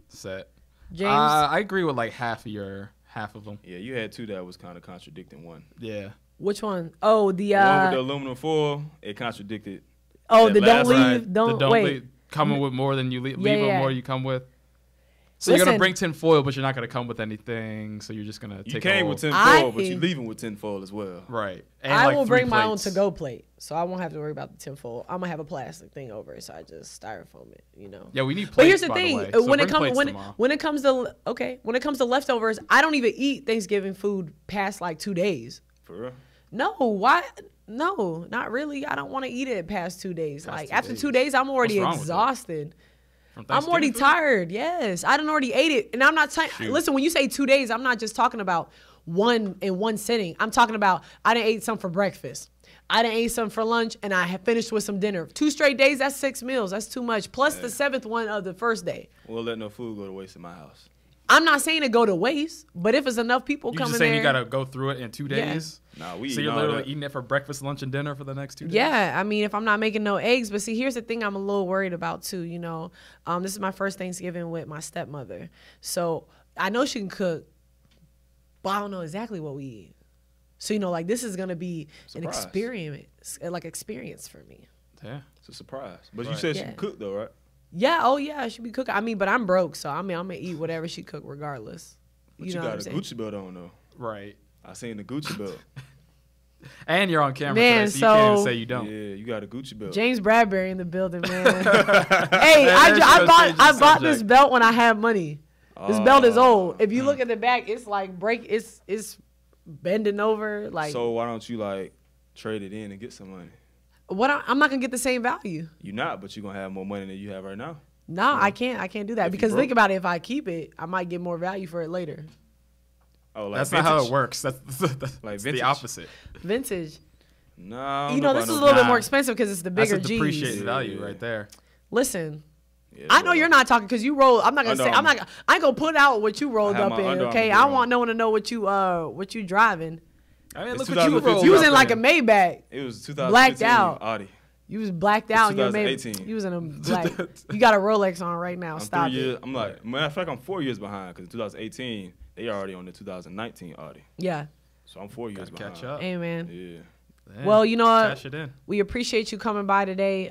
set. James. I agree with like half of them. Yeah, you had two that was kind of contradicting one. Yeah. Which one? Oh, the The one with the aluminum foil, it contradicted. oh, that the don't last leave, line. don't The wait. leave, coming with more than you leave with yeah. more you come with. So you're Listen. gonna bring tin foil, but you're not gonna come with anything. So you're just gonna You take came all- with tin I foil, but you think- leaving with tin foil as well. Right. And I like will 3 bring my own plates. to-go plate, so I won't have to worry about the tinfoil. I'm gonna have a plastic thing over it, so I just styrofoam it. Yeah, we need plates. But here's the by thing: way. So when it bring comes plates when tomorrow. when it comes to leftovers, I don't even eat Thanksgiving food past like 2 days. For real? No, why? No, not really. I don't want to eat it past 2 days. Past Like 2 after days. 2 days, I'm already What's wrong with that? exhausted. From I'm already Thanksgiving food? tired. Yes, I done already ate it, and I'm not. Listen, when you say 2 days, I'm not just talking about one in one sitting. I'm talking about I done ate some for breakfast. I done ate some for lunch, and I have finished with some dinner. 2 straight days, that's 6 meals. That's too much. Plus the 7th one of the first day. We'll let no food go to waste in my house. I'm not saying to go to waste, but if it's enough people You coming just saying there, you gotta go through it in 2 Yeah. days. Nah, we So eating you're all literally that. eating it for breakfast, lunch, and dinner for the next 2 days. yeah, I mean, if I'm not making no eggs, but see, here's the thing I'm a little worried about too. This is my first Thanksgiving with my stepmother, so I know she can cook, but I don't know exactly what we eat. So like this is gonna be an Surprise. experience for me. Yeah. It's a surprise. But you Right. said she Yeah. can cook though, right? Yeah, oh yeah, she be cooking. I mean, but I'm broke, so I'm gonna eat whatever she cook regardless. But you know what got I'm a saying? Gucci belt on though. Right. I seen the Gucci belt. And you're on camera Man, today, so you can't so- say you don't. Yeah, you got a Gucci belt. James Bradberry in the building, man. Hey, That I should bought change the this subject. belt when I had money. This belt is old. If Mm. you look at the back, it's like it's bending over. Like So why don't you like trade it in and get some money? I'm not gonna get the same value. You not, but you're gonna have more money than you have right now. No, I can't do that If you because broke. think about it. If I keep it, I might get more value for it later. Oh, like That's vintage? not how it works. That's Like the vintage? opposite. Vintage. No, I don't You know, about this is a no little bit Nah. more expensive because it's the bigger That's a G's. depreciated value Yeah. right there. Listen, Yeah, I know bro. you're not talking because you roll. I'm not gonna I say. know. I ain't gonna put out what you rolled have up my in. Under Okay, Armour I gear want on. no one to know what you driving. I mean, It's look what you 2015. rolled You was up in like a in. Maybach. It was 2015 Blacked out. Audi. You was blacked out in your Maybach. 2018. You was in a black. You got a Rolex on right now. I'm Stop 3 it. years. I'm like, matter of fact, I'm 4 years behind because in 2018 they already on the 2019 Audi. Yeah. So I'm 4 years Gotta behind. catch up. Hey man. Yeah. Yeah. Well, you know what? Cash it in. We appreciate you coming by today.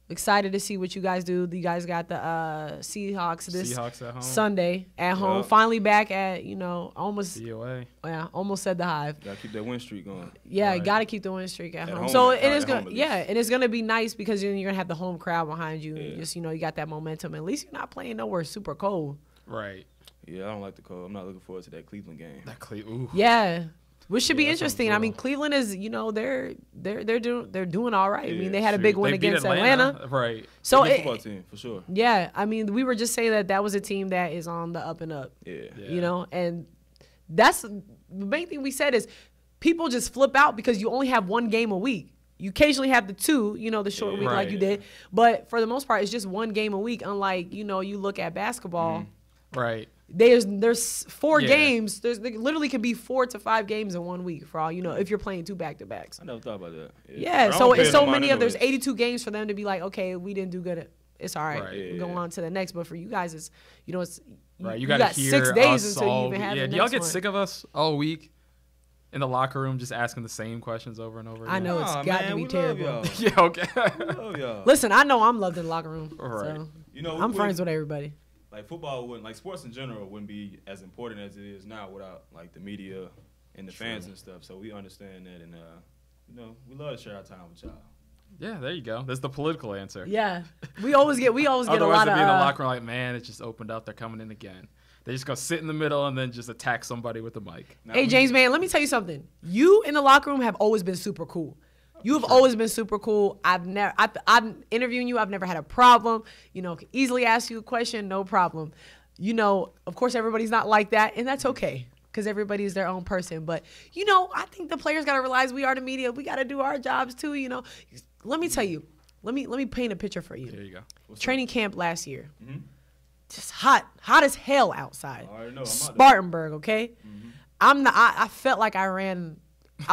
Excited to see what you guys do. You guys got the Seahawks this Seahawks at home. Sunday at home. Yeah. Finally back at almost DOA. almost said the Hive. Gotta keep that win streak going. Yeah, Right. got to keep the win streak at home. home, So at it is home gonna, at yeah, least. and it's gonna be nice because you're gonna have the home crowd behind you. Yeah. Just you got that momentum. At least you're not playing nowhere super cold. Right. Yeah, I don't like the cold. I'm not looking forward to that Cleveland game. That ooh. Yeah, which should be Yeah, that sounds interesting. I mean, brutal. Cleveland is they're doing all right. I mean, they had a Shoot, big win they beat against Atlanta. Right. So Good it, football team for sure. yeah, I mean, we were just saying that was a team that is on the up and up. Yeah. Yeah. And that's the main thing we said is people just flip out because you only have one game a week. You occasionally have the two, the short week like Right. you did, but for the most part, it's just one game a week. Unlike you look at basketball, Right. there's 4 Yeah. games. There literally could be 4 to 5 games in 1 week for all you know if you're playing 2 back-to-backs. I never thought about that. Yeah, But I so don't pay it's no so mind many of there's anyways. 82 games for them to be like, okay, we didn't do good. It's all right. Right. We go Yeah. on to the next. But for you guys, it's it's Right. You you gotta got hear 6 days us until you all even have yeah. the Do next y'all get one. sick of us all week in the locker room just asking the same questions over and over again? I know it's Nah, got man, to be we terrible. Love Yeah. Okay. y'all. We love y'all. Listen, I know I'm loved in the locker room. Right. So You know, I'm friends with everybody. like football wouldn't, like sports in general wouldn't be as important as it is now without like the media and the fans and stuff. So we understand that, and we love to share our time with y'all. Yeah, there you go. That's the political answer. Yeah, we always get a lot Otherwise, of. they'd be in the locker room like, man, it just opened up. They're coming in again. They just go sit in the middle and then just attack somebody with the mic. Hey, James, man, let me tell you something. You in the locker room have always been super cool. You have always been super cool. I'm interviewing you. I've never had a problem. Can easily ask you a question, no problem. Of course, everybody's not like that, and that's okay because everybody is their own person. But, I think the players got to realize we are the media. We got to do our jobs too, Let me tell you. Let me paint a picture for you. There you go. Training camp last year. Mm-hmm. Just hot as hell outside. I already know. Spartanburg, okay? Mm-hmm. I felt like I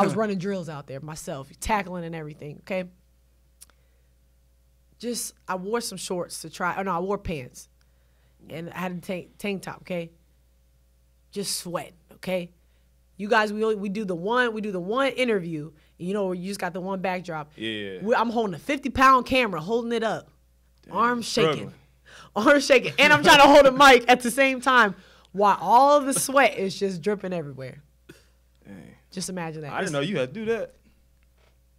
was running drills out there myself, tackling and everything, okay? I wore some shorts to try. I wore pants. And I had a tank top, okay? Just sweating, okay? You guys, we do the one interview. You just got the one backdrop. Yeah. I'm holding a 50-pound camera, holding it up. Damn, arms shaking. struggling. And I'm trying to hold a mic at the same time while all of the sweat is just dripping everywhere. Dang. Just imagine that. I didn't know you had to do that.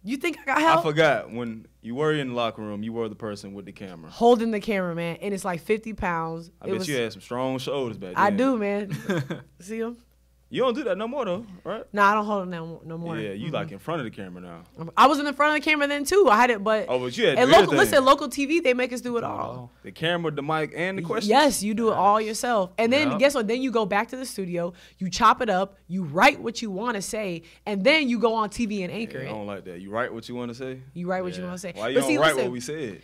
You think I got help? I forgot when you were in the locker room, you were the person with the camera. Holding the camera, man. And it's like 50 pounds. I bet you had some strong shoulders back then. I do, man. See them? You don't do that no more, though, right? No, I don't hold them no more. Yeah, you like in front of the camera now. I was in the front of the camera then, too. I had it, but... Oh, but you had to do local TV, they make us do it all. The camera, the mic, and the questions? Yes, you do it all yourself. And then, guess what? Then you go back to the studio, you chop it up, you write what you want to say, and then you go on TV and anchor it. I don't like that. You write what you want to say? You write what you want to say. Why you don't write what we said?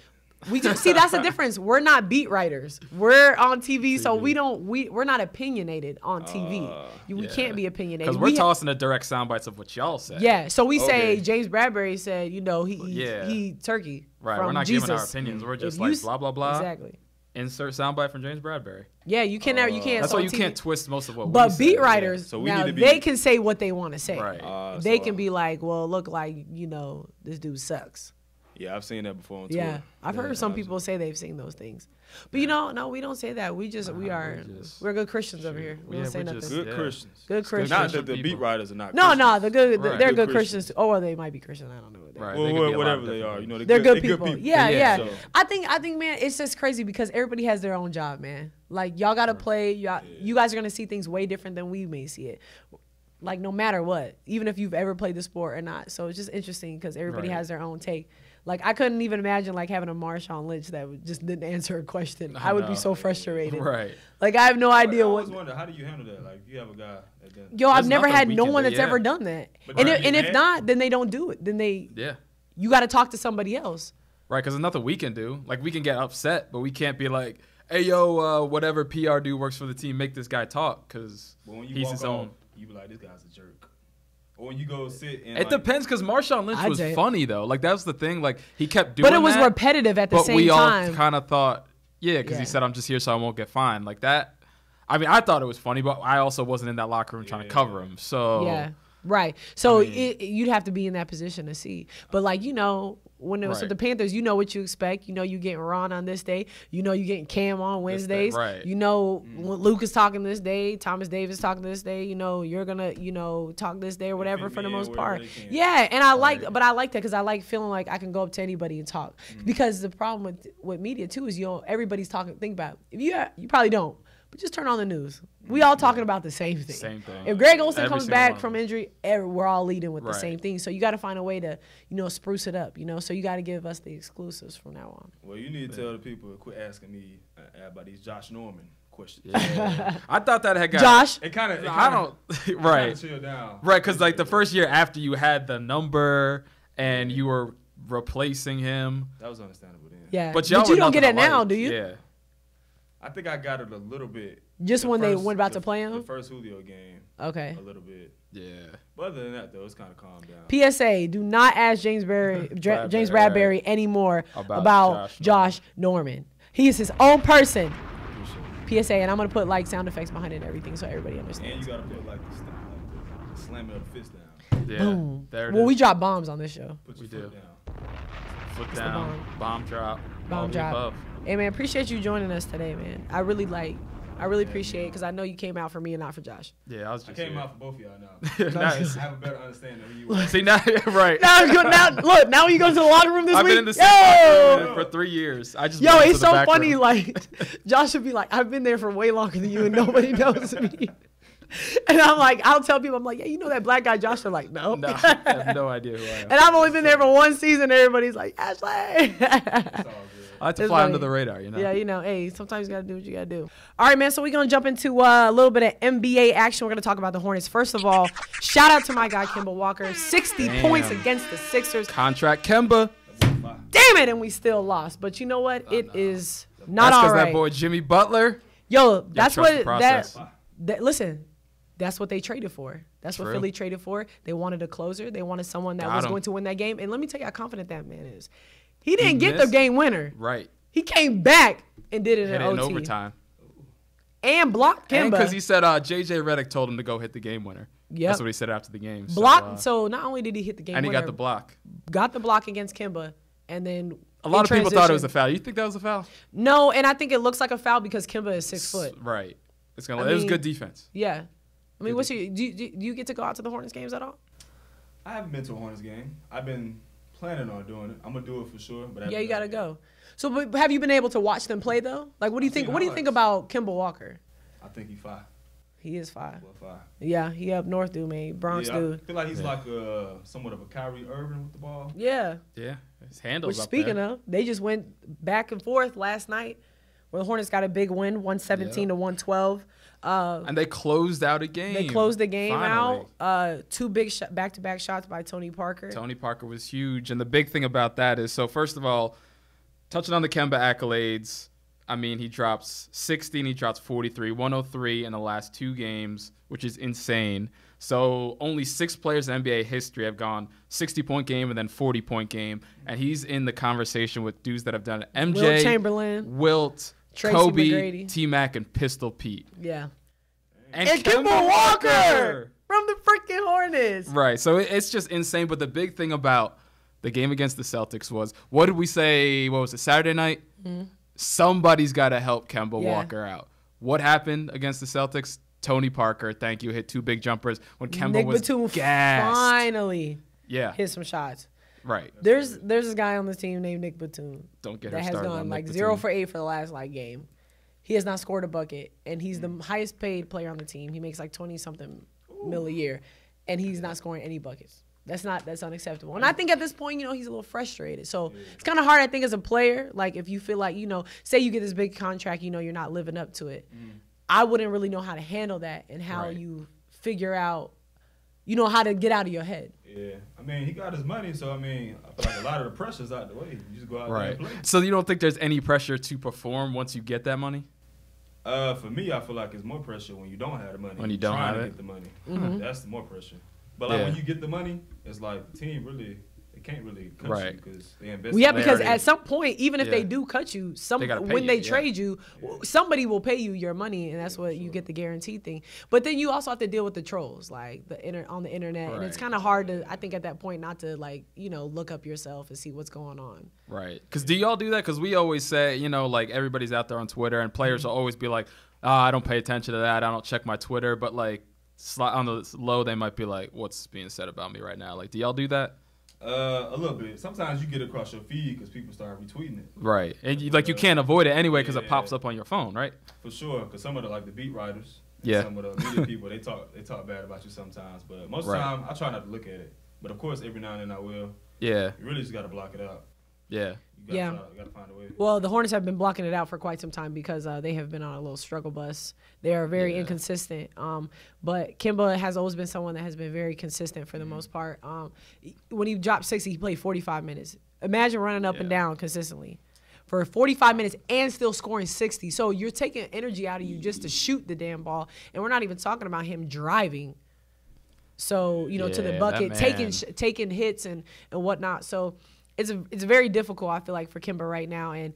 We just see that's the difference. We're not beat writers. We're on TV, so we're not opinionated on TV. We can't be opinionated because we're tossing the direct sound bites of what y'all say. Yeah, so we say James Bradberry said, he turkey. Right, from we're not Jesus. giving our opinions. We're just like blah blah blah. Exactly. Insert soundbite from James Bradberry. Yeah, you can't. That's why you can't twist most of what we say. But beat writers, so we now need to they can say what they want to say. Right. They can be like, well, look like this dude sucks. Yeah, I've seen that before on Twitter. Yeah, I've heard some people say they've seen those things. But no, we don't say that. We're good Christians over here. We don't say nothing. Good Christians. Good Christians. Not that the beat writers are not Christians. No, they're good Christians. Oh, well, they might be Christian. I don't know what they are. Right. Well, whatever they are, they're good people. Yeah. So. I think, man, it's just crazy because everybody has their own job, man. Like, y'all got to play. You guys are going to see things way different than we may see it. Like, no matter what, even if you've ever played the sport or not. So it's just interesting because everybody has their own take. Like, I couldn't even imagine, like, having a Marshawn Lynch that just didn't answer a question. I would be so frustrated. Right. Like, I have no idea what. I always wonder, how do you handle that? Like, if you have a guy that does. Yo, I've never had no one that's ever done that. And if not, then they don't do it. Then you got to talk to somebody else. Right, because there's nothing we can do. Like, we can get upset, but we can't be like, hey, yo, whatever PR dude works for the team, make this guy talk because he's his own. You be like, this guy's a jerk. Or when you go sit and it depends because Marshawn Lynch was funny though. Like that was the thing. Like he kept doing. But it was repetitive at the same time. But we all kind of thought, because he said, "I'm just here so I won't get fined." Like that. I mean, I thought it was funny, but I also wasn't in that locker room trying to cover him. So right. So you'd have to be in that position to see. But like when it was with the Panthers, you know what you expect. You getting Ron on this day. You getting Cam on Wednesdays. Right. When Luke is talking this day, Thomas Davis talking this day. You're gonna talk this day or whatever for the most part. Yeah, and I like that because I like feeling like I can go up to anybody and talk. Because the problem with media too is everybody's talking. Think about it. If you probably don't. But just turn on the news. We all talking about the same thing. Same thing. If Greg Olsen comes back from injury, we're all leading with the same thing. So you got to find a way to, spruce it up. So you got to give us the exclusives from now on. Well, you need to tell the people to quit asking me about these Josh Norman questions. Yeah. I thought that had got Josh. It kind of. I don't. Right. Chill down. Right, because like the first year after you had the number and you were replacing him. That was understandable then. Yeah. But you don't get it now, do you? Yeah. I think I got it a little bit. Just when they went about to play him? The first Julio game. Okay. A little bit. Yeah. But other than that, though, it's kind of calmed down. PSA, do not ask James Bradberry anymore about Josh Norman. He is his own person. PSA, and I'm going to put like sound effects behind it and everything so everybody understands. And you got to put like the slamming of the fist down. Yeah. Boom. There it is. We drop bombs on this show. Put your foot down. Foot down, bomb drop. Bomb drop. Hey, man, appreciate you joining us today, man. I really appreciate it because I know you came out for me and not for Josh. Yeah, I was just I came here. out for both of y'all now. Nice. I have a better understanding of who you are. See, now, right. Now when you go to the locker room this I've week, been in the same locker room for 3 years. I just yo, went to it's the so back funny. room. Like, Josh would be like, I've been there for way longer than you and nobody knows me. And I'm like, I'll tell people, I'm like, yeah, you know that black guy Josh? They're like, no. No, I have no idea who I am. And I've only been there for 1 season. Everybody's like, Ashley. It's all good. I like to It's fly funny. under the radar, you know? Yeah, you know, hey, sometimes you got to do what you got to do. All right, man, so we're going to jump into a little bit of NBA action. We're going to talk about the Hornets. First of all, shout out to my guy, Kemba Walker. 60 points against the Sixers. Contract Kemba. Damn it, and we still lost. But you know what? It is not That's all because right. that boy Jimmy Butler. Yo, that's trust the what process. listen, that's what they traded for. That's what True. Philly traded for. They wanted a closer. They wanted someone that Got was him. going to win that game. And let me tell you how confident that man is. He didn't He get the missed. game winner. Right. He came back and did it Hit in it in OT. overtime. And blocked And Kemba. because he said J.J. Redick told him to go hit the game winner. Yep. That's what he said after the game. Blocked. So not only did he hit the game and he winner, got the block. got the block against Kimba, and then A lot of people thought it was transition- a foul. You think that was a foul? No, and I think it looks like a foul because Kimba is 6 foot. Right. It's gonna. I It was mean- good defense. Yeah. I mean, do you get to go out to the Hornets games at all? I haven't been to a Hornets game. I've been planning on doing it. I'm gonna do it for sure. But I Yeah, haven't you got to done it go. So, but have you been able to watch them play though? Like, what do you I've think? seen What do you think highlights. about Kemba Walker? yet. I think he's 5. He is 5. Well, 5. Yeah, he up north dude, man. Bronx Yeah, I dude. feel like he's like somewhat of a Kyrie Irving with the ball. Yeah. Yeah. His handles Which up speaking there. of, they just went back and forth last night, where the Hornets got a big win, 117 to 112. And they closed out a game. They closed the game Finally. out. 2 big back-to-back shots by Tony Parker. Tony Parker was huge. And the big thing about that is, so first of all, touching on the Kemba accolades, I mean, he drops 60 and he drops 43, 103 in the last 2 games, which is insane. So only 6 players in NBA history have gone 60-point game and then 40-point game. And he's in the conversation with dudes that have done it. MJ, Wilt Chamberlain, Wilt, Tracy Kobe, McGrady. T-Mac, and Pistol Pete. Yeah. And Kemba Walker from the freaking Hornets. Right. So it's just insane. But the big thing about the game against the Celtics was, what did we say? What was it, Saturday night? Somebody's got to help Kemba Yeah. Walker out. What happened against the Celtics? Tony Parker, thank you, hit 2 big jumpers when Kemba Nick was Batum gassed. finally Yeah. hit some shots. Right. There's this guy on this team named Nick Batum Don't get her that has started gone on like Nick 0 Batum. for 8 for the last game. He has not scored a bucket, and he's the highest paid player on the team. He makes like 20-something mil a year, and he's not scoring any buckets. That's unacceptable. And I think at this point, he's a little frustrated. So it's kind of hard, I think, as a player. Like if you feel like, say you get this big contract, you're not living up to it. I wouldn't really know how to handle that and how Right. you figure out, how to get out of your head. Yeah, I mean, he got his money, so I feel like a lot of the pressure's out the way. You just go out there Right. and play. So you don't think there's any pressure to perform once you get that money? For me, I feel like it's more pressure when you don't have the money. When you don't trying have to it? get the money. Mm-hmm. That's the more pressure. But like Yeah. when you get the money, it's like the team really, they can't really cut Right. you because they invest. Well, yeah, in because already- at some point, even if they Yeah. do cut you, They gotta pay when you, they yeah. trade you, somebody will pay you your money, and that's what you get the guaranteed thing. But then you also have to deal with the trolls, like on the internet, and it's Right. kind of hard to, I think, at that point, not to look up yourself and see what's going on. Right. Because do y'all do that? Because we always say, like everybody's out there on Twitter and players will always be like, I don't pay attention to that. I don't check my Twitter. But like on the low, they might be like, what's being said about me right now? Like, do y'all do that? A little bit. Sometimes you get across your feed because people start retweeting it. Right. And you can't avoid it anyway because it Yeah. pops up on your phone, right? For sure, because some of the beat writers, and Yeah. some of the media people, they talk bad about you sometimes. But most of the Right. time, I try not to look at it. But of course, every now and then I will. Yeah. You really just got to block it out. Yeah. You Yeah. got to find a way. Well, the Hornets have been blocking it out for quite some time because they have been on a little struggle bus. They are very inconsistent. But Kemba has always been someone that has been very consistent for the most part. When he dropped 60, he played 45 minutes. Imagine running up and down consistently for 45 minutes and still scoring 60. So you're taking energy out of you just to shoot the damn ball. And we're not even talking about him driving. So, to the Yeah, bucket, that man. taking hits and whatnot. So it's very difficult, I feel like, for Kemba right now. And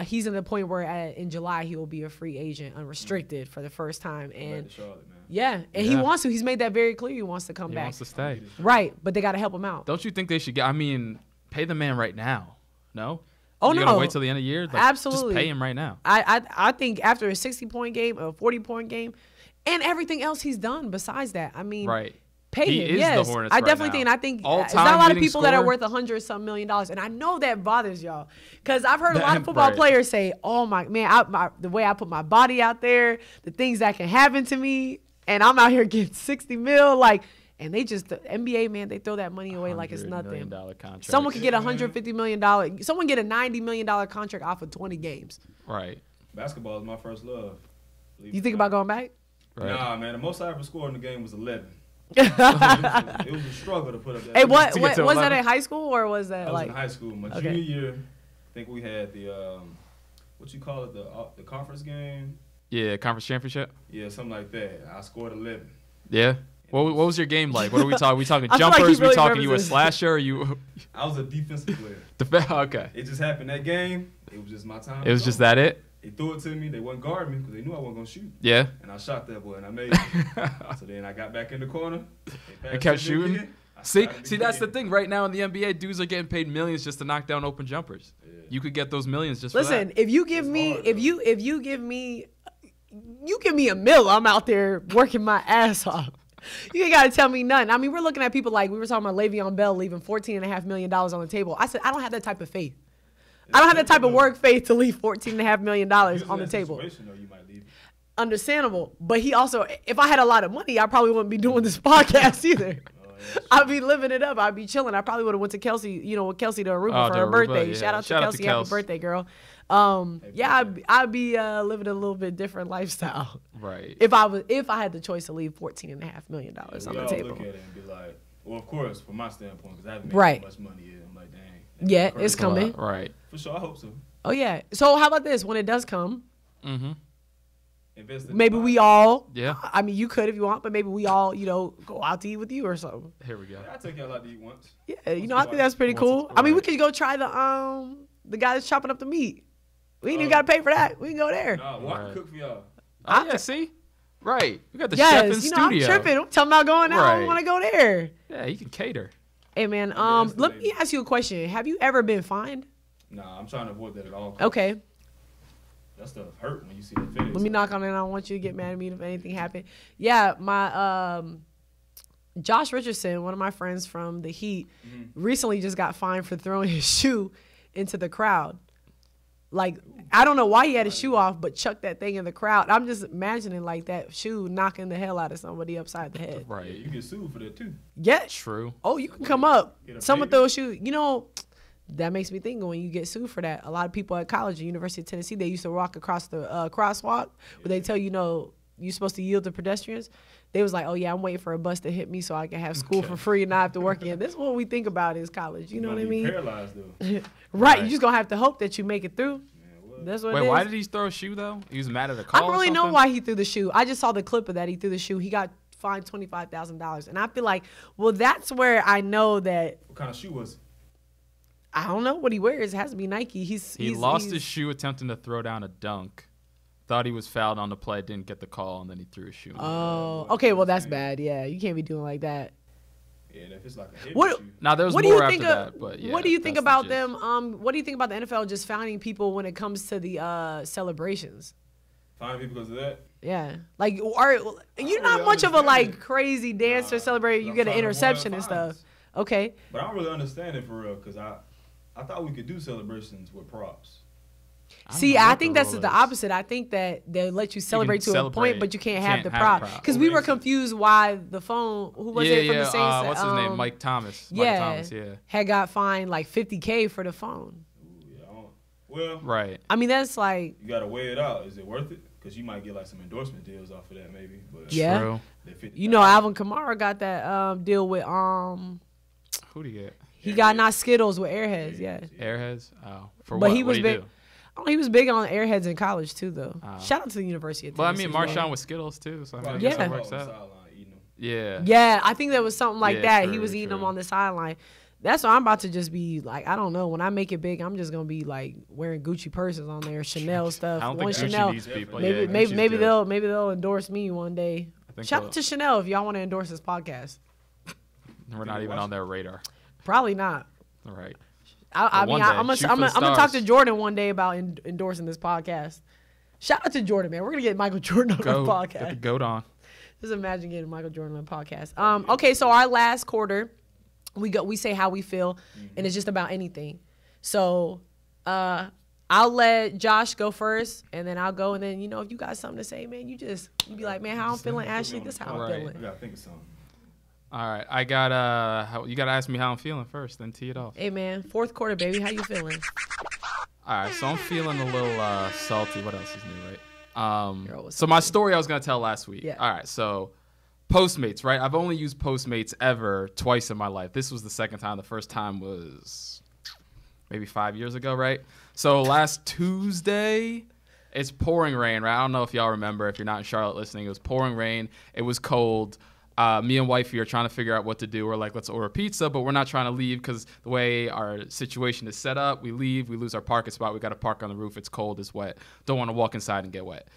he's in the point where in July he will be a free agent, unrestricted for the first time. Go And back to Charlotte, man. yeah, and he Yeah. wants to. He's made that very clear. He wants to come He back. wants to stay. Right, but they got to help him out. Don't you think they should pay the man right now? No? Oh, you no. gonna wait till the end of the year? Like, Absolutely. Just pay him right now. I think after a 60-point game, a 40-point game, and everything else he's done besides that, I mean, Right. pay He him. is Yes, the Hornets I right definitely now. think. And I think All-time there's not a lot of leading people that are scorer. worth $100-some million, and I know that bothers y'all because I've heard a lot of football Right. players say, "Oh my man, the way I put my body out there, the things that can happen to me, and I'm out here getting 60 mil, like." And they just, the NBA, man, they throw that money away like it's $100 nothing. million contract. Someone could get $150 million. Someone get a $90 million contract off of 20 games. Right. Basketball is my first love. You think about going back? Right. Nah, man. The most I ever scored in the game was 11. It was a struggle to put up that. Hey, number. what to get to was that 11? in high school or was that I was like in high school. My Okay. junior year, I think we had the what you call it, the conference game. Yeah, conference championship. Yeah, something like that. I scored 11. Yeah. What was your game like? What are we talking? We talking I feel like he jumpers? really Oh, we talking you a remembers this. slasher? Or you I was a defensive player. okay. It just happened that game. It was just my time. It was just that it. They threw it to me. They wasn't guarding me because they knew I wasn't gonna shoot. Yeah. And I shot that boy and I made it. So then I got back in the corner. I kept shooting. See, started that's the again. thing. Right now in the NBA, dudes are getting paid millions just to knock down open jumpers. Yeah. You could get those millions just Listen, for that. if you give It's me hard, if though. you give me $1 million, I'm out there working my ass off. You ain't gotta tell me nothing. I mean, we're looking at people like we were talking about Le'Veon Bell leaving $14.5 million on the table. I said I don't have that type of faith. I don't have that type of work faith to leave $14.5 million on the table. Though, you might leave. Understandable, but he also, if I had a lot of money, I probably wouldn't be doing this podcast either. I'd be living it up. I'd be chilling. I probably would have went to Kelsey, with Kelsey to Aruba for to her Aruba, birthday. yeah. Shout out to Shout out to Kelsey. Happy Kels. birthday, girl. I'd be living a little bit different lifestyle Right. if I had the choice to leave $14.5 million on We the all table. look at it and be like, well, of course, from my standpoint, because I haven't made Right. much money yet. I'm like, dang. Yeah, crazy. it's coming. Right. For sure, I hope so. Oh yeah. So how about this? When it does come, Mm-hmm. Invest in maybe the we body. all. Yeah. I mean, you could if you want, but maybe we all, go out to eat with you or something. Here we go. Yeah, I take y'all out to eat once. Yeah, I think that's pretty cool. I mean, we could go try the guy that's chopping up the meat. We ain't even got to pay for that. We can go there. Nah, well, I Right. can cook for y'all. Oh, yeah, see? Right. We got the chef in Yes, studio. I'm tripping. I'm talking about going out. I Right. want to go there. Yeah, he can cater. Hey man, that's the let thing. me ask you a question. Have you ever been fined? Nah, I'm trying to avoid that at all. Okay, That stuff hurt when you see that face. let me knock on it. I don't want you to get mad at me if anything happened. Yeah, my Josh Richardson, one of my friends from the Heat, recently just got fined for throwing his shoe into the crowd. Like, I don't know why he had his shoe off, but chucked that thing in the crowd. I'm just imagining like that shoe knocking the hell out of somebody upside the head. Yeah, Right. you get sued for that too. Yeah. True. Oh, you can come up. Get a Someone baby. throw a shoe. That makes me think when you get sued for that. A lot of people at college, University of Tennessee, they used to walk across the crosswalk where they tell you're supposed to yield to pedestrians. They was like, oh yeah, I'm waiting for a bus to hit me so I can have school for free and not have to work again. This is what we think about is college. You know what I Might be mean? Paralyzed though. Right. Right. You just gonna have to hope that you make it through. Man, what? That's what Wait, it is. why did he throw a shoe though? He was mad at a I call. don't really or know something? why he threw the shoe. I just saw the clip of that. He threw the shoe. He got fined $25,000, and I feel like, well, that's where I know that. What kind of shoe was it? I don't know what he wears. It has to be Nike. He lost his shoe attempting to throw down a dunk. Thought he was fouled on the play, didn't get the call, and then he threw his shoe. Oh, okay. Well, that's bad. Yeah, you can't be doing like that. Yeah, and if it's like a heavy What- shoe. Now there's What do more you after think that, of? but yeah. What do you think that's the about gist. them? What do you think about the NFL just finding people when it comes to the celebrations? Fine people because of that. Yeah, like you're not really much of a understand like it. crazy dancer Nah, celebrating. You I'm get an trying to avoid interception and stuff. fines. Okay. But I don't really understand it for real because I thought we could do celebrations with props. I don't See, know I what think the that's rule the is. opposite. I think that they let you celebrate to a celebrate. point, but you can't You have can't the have the prop. prop. Because What we makes were it- confused why the phone. Who was it from the Saints? What's his name? Mike Thomas. Mike Yeah, Thomas, yeah. had got fined like $50K for the phone. Ooh, yeah, well, Right. I mean, that's like, you got to weigh it out. Is it worth it? Because you might get like some endorsement deals off of that maybe. But Yeah. True. they're 50,000. you know, Alvin Kamara got that deal with Who do you get? he got not Skittles with Airheads, yeah. Airheads? Oh. For But what? he What was do you big. do? Oh, he was big on Airheads in college too, though. Oh. Shout out to the University of Well, I Tennessee. mean, man. Marshawn with Skittles too, so I mean, I Probably guess Yeah. it got works on the out. sideline eating them. Yeah. Yeah, I think that was something like Yeah, that. He true, was eating them true. on the sideline. That's what I'm about to just be like. I don't know. When I make it big, I'm just gonna be like wearing Gucci purses on there, Chanel stuff. I don't One think Gucci Chanel. needs people. Maybe Yeah, maybe Gucci's maybe good. they'll endorse me one day. I think Shout they'll- out to Chanel if y'all want to endorse this podcast. We're not even on their radar. Probably not. All right. I mean, one day. I'm Shoot for the gonna talk stars. to Jordan one day about endorsing this podcast. Shout out to Jordan, man. We're gonna get Michael Jordan on the Get the podcast. goat on. Just imagine getting Michael Jordan on the podcast. Okay, so our last quarter, we say how we feel, and it's just about anything. So, I'll let Josh go first, and then I'll go, and then if you got something to say, man, you be like, man, how I'm feeling, Ashley. This how I'm feeling. I gotta think of something. All right, I got you gotta ask me how I'm feeling first, then tee it off. Hey, man, fourth quarter, baby, how you feeling? All right, so I'm feeling a little salty. What else is new, right? So my story I was gonna tell last week. Yeah. All right, so Postmates, right? I've only used Postmates ever twice in my life. This was the second time. The first time was maybe 5 years ago, right? So last Tuesday, it's pouring rain, right? I don't know if y'all remember. If you're not in Charlotte listening, it was pouring rain. It was cold. Me and wifey are trying to figure out what to do. We're like, let's order pizza, but we're not trying to leave because the way our situation is set up, we leave, we lose our parking spot. We got to park on the roof. It's cold, it's wet. Don't want to walk inside and get wet.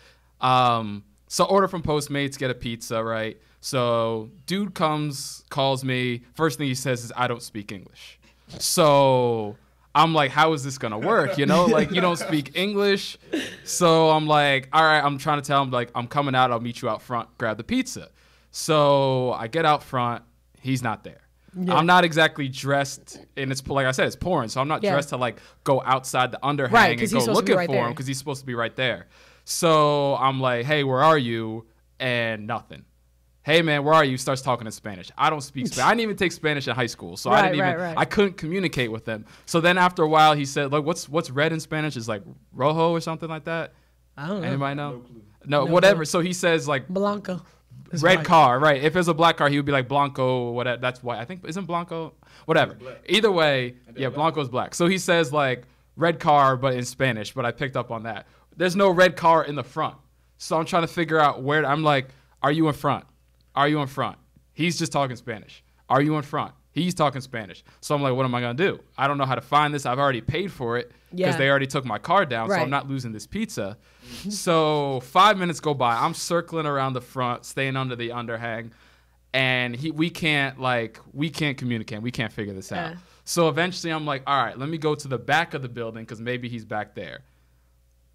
So order from Postmates, get a pizza, right? So dude comes, calls me. First thing he says is, I don't speak English. So I'm like, how is this going to work? Like, you don't speak English. So I'm like, all right, I'm trying to tell him, like, I'm coming out. I'll meet you out front, grab the pizza. So I get out front. He's not there. Yeah. I'm not exactly dressed, and it's like I said, it's pouring. So I'm not dressed to like go outside the underhang and go looking for him because he's supposed to be right there. So I'm like, hey, where are you? And nothing. Hey, man, where are you? He starts talking in Spanish. I don't speak Spanish. I didn't even take Spanish in high school, so I couldn't communicate with him. So then after a while, he said, like, what's red in Spanish? Is like rojo or something like that? I don't know. Anybody know? No clue. No, whatever. So he says like Blanco. Red car, right. If it's a black car, he would be like Blanco or whatever. That's why I think, isn't Blanco? Whatever. Either way, yeah, Blanco's black. So he says like red car, but in Spanish, but I picked up on that. There's no red car in the front. So I'm trying to figure out where, I'm like, are you in front? Are you in front? He's just talking Spanish. Are you in front? He's talking Spanish. So I'm like, what am I going to do? I don't know how to find this. I've already paid for it because they already took my card down, so I'm not losing this pizza. So 5 minutes go by. I'm circling around the front, staying under the underhang, and we can't communicate. We can't figure this out. So eventually I'm like, all right, let me go to the back of the building because maybe he's back there.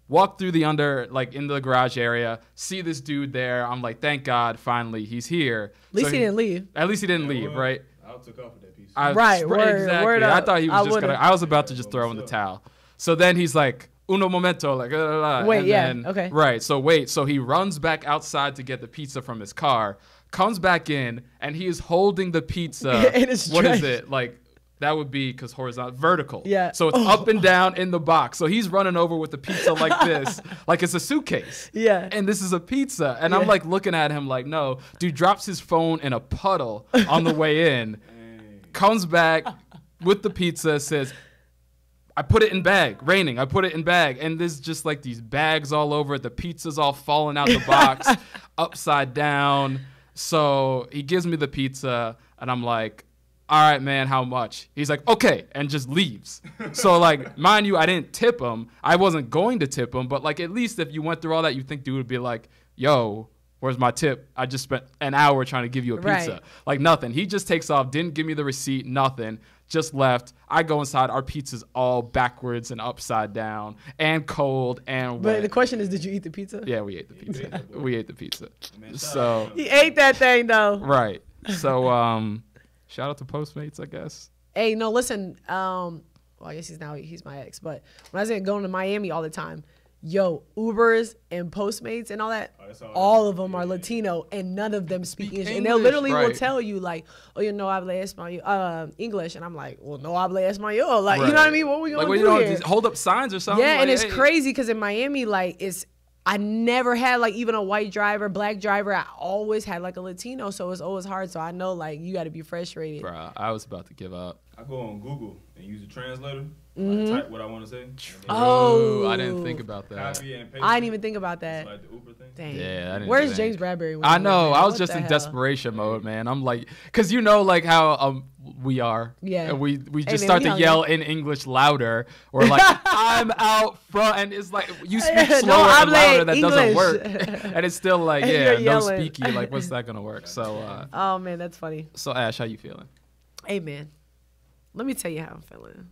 Walk through the into the garage area, see this dude there. I'm like, thank God, finally, he's here. At least he didn't leave. At least he didn't leave, right? I took off with that piece. Exactly. Word I up. thought he was just gonna. I was about to just throw in the towel. So then he's like, "Uno momento," like. Wait, and then, okay. Right. So wait. So he runs back outside to get the pizza from his car. Comes back in, and he is holding the pizza. What is it like? That would be because horizontal, vertical. Yeah. So it's up and down in the box. So he's running over with the pizza like this, like it's a suitcase. Yeah. And this is a pizza. And I'm like looking at him like, no. Dude drops his phone in a puddle on the way in, comes back with the pizza, says, I put it in bag, raining. I put it in bag. And there's just like these bags all over it. The pizza's all falling out the box, upside down. So he gives me the pizza, and I'm like, all right, man, how much? He's like, okay, and just leaves. So, like, mind you, I didn't tip him. I wasn't going to tip him, but, like, at least if you went through all that, you think dude would be like, yo, where's my tip? I just spent an hour trying to give you a pizza. Right. Like, nothing. He just takes off, didn't give me the receipt, nothing, just left. I go inside. Our pizza's all backwards and upside down and cold and wet. But the question is, did you eat the pizza? Yeah, we ate the pizza. We ate the pizza. So He ate that thing, though. right. So, shout out to Postmates, I guess. Hey, no, listen. Well, I guess he's my ex. But when I was going to Miami all the time, Ubers and Postmates and all that, all of them are Latino, and none of them speak English. And they'll literally will tell you like, oh, you know, habla español, English, and I'm like, well, no habla español. Like, you know what I mean? What are we gonna do here? Hold up signs or something. Yeah, like, and it's crazy because in Miami, like, I never had like even a white driver, black driver. I always had like a Latino, so it's always hard. So I know like you got to be frustrated. Bruh, I was about to give up. I go on Google and use a translator. Type what I want to say. Oh, I didn't think about that. Copy and paste I didn't it. even think about that. It's like the Uber thing. Dang. Yeah, I didn't Where's think. James Bradberry? when I you know. went, I man? was What just the in hell? desperation mode, man. I'm like, cause you know, like how we are. Yeah. And we just man, start we to hungry. yell in English louder, or like I'm out front, and it's like you speak No, slower and hable louder. That doesn't English. work, and it's still like And yeah, you're no yelling. speaky. Like what's that gonna work? So Oh man, that's funny. so Ash, how you feeling? Hey man, let me tell you how I'm feeling.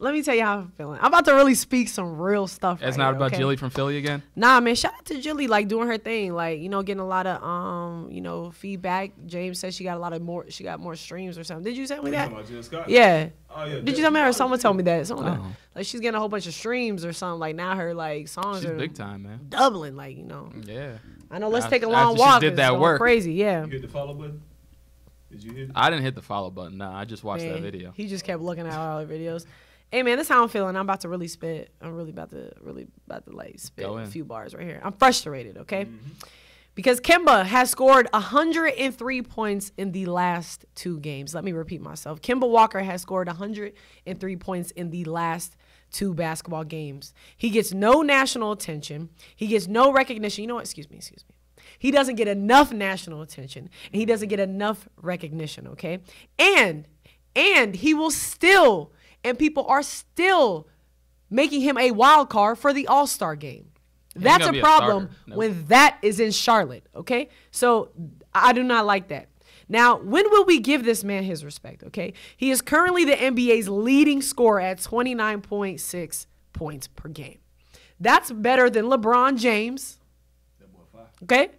Let me tell you how I'm feeling. I'm about to really speak some real stuff. It's right not here, about okay? Jilly from Philly again? Nah, man. Shout out to Jilly, like doing her thing, like getting a lot of feedback. James said she got more streams or something. Did you tell me that? Yeah. Oh yeah. Did you tell me or someone told me that? Like she's getting a whole bunch of streams or something. Like now her like songs She's are big time, man. doubling. Like Yeah. I know. Let's take a long after she walk. did that it's going work. Crazy. Yeah. You hit the follow button? Did you hit it? I didn't hit the follow button. Nah, I just watched that Man, video. He just kept looking at all the videos. Hey man, that's how I'm feeling. I'm about to really spit. I'm really about to like spit Go a in. few bars right here. I'm frustrated, okay? Because Kemba has scored 103 points in the last 2 games. Let me repeat myself. Kemba Walker has scored 103 points in the last 2 basketball games. He gets no national attention. He gets no recognition. You know what? Excuse me. He doesn't get enough national attention, and he doesn't get enough recognition, okay? And he will still, and people are still making him a wild card for the All-Star game. That's a problem when that is in Charlotte, okay? So I do not like that. Now, when will we give this man his respect, okay? He is currently the NBA's leading scorer at 29.6 points per game. That's better than LeBron James, okay?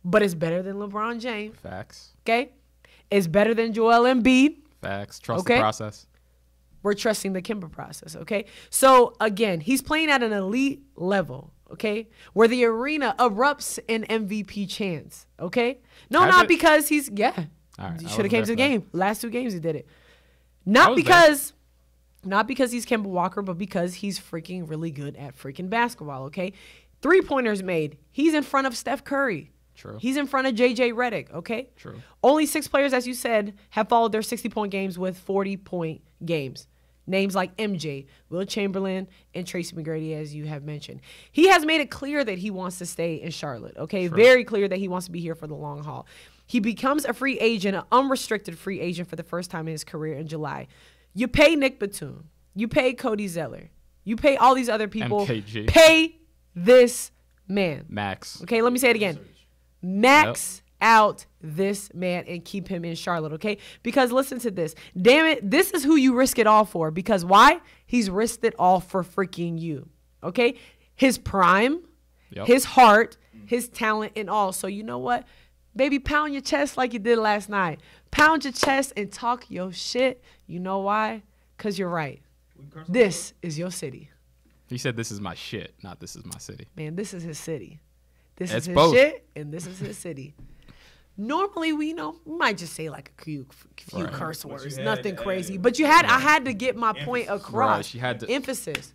But it's better than LeBron James, Facts. okay? It's better than Joel Embiid. Facts. Trust Okay. the process. We're trusting the Kemba process, okay? So, again, he's playing at an elite level, okay? Where the arena erupts in MVP chants, okay? No, Has not it? because he's, All right, he I should have wasn't came to the there for game. Last 2 games he did it. I Not was because he's Kemba Walker, but because he's freaking really good at freaking basketball, okay? 3-pointers made. He's in front of Steph Curry. True. He's in front of JJ Redick, okay? True. Only 6 players, as you said, have followed their 60-point games with 40-point games. Names like MJ, Will Chamberlain, and Tracy McGrady, as you have mentioned. He has made it clear that he wants to stay in Charlotte, okay? True. Very clear that he wants to be here for the long haul. He becomes a free agent, an unrestricted free agent for the first time in his career in July. You pay Nick Batum. You pay Cody Zeller. You pay all these other people. MKG. Pay this man. Max. Okay, let me say it again. Max out this man and keep him in Charlotte, okay? Because listen to this. Damn it, this is who you risk it all for. Because why? He's risked it all for freaking you, okay? His prime, his heart, his talent, and all. So you know what? Baby, pound your chest like you did last night. Pound your chest and talk your shit. You know why? Because you're right. This is your city. He said this is my shit, not this is my city. Man, this is his city. This It's is his both. shit, and this is his city. Normally, we might just say like a few Right. curse But you words, had nothing to crazy. add- But I had to get my point across. Right, she had to- Emphasis.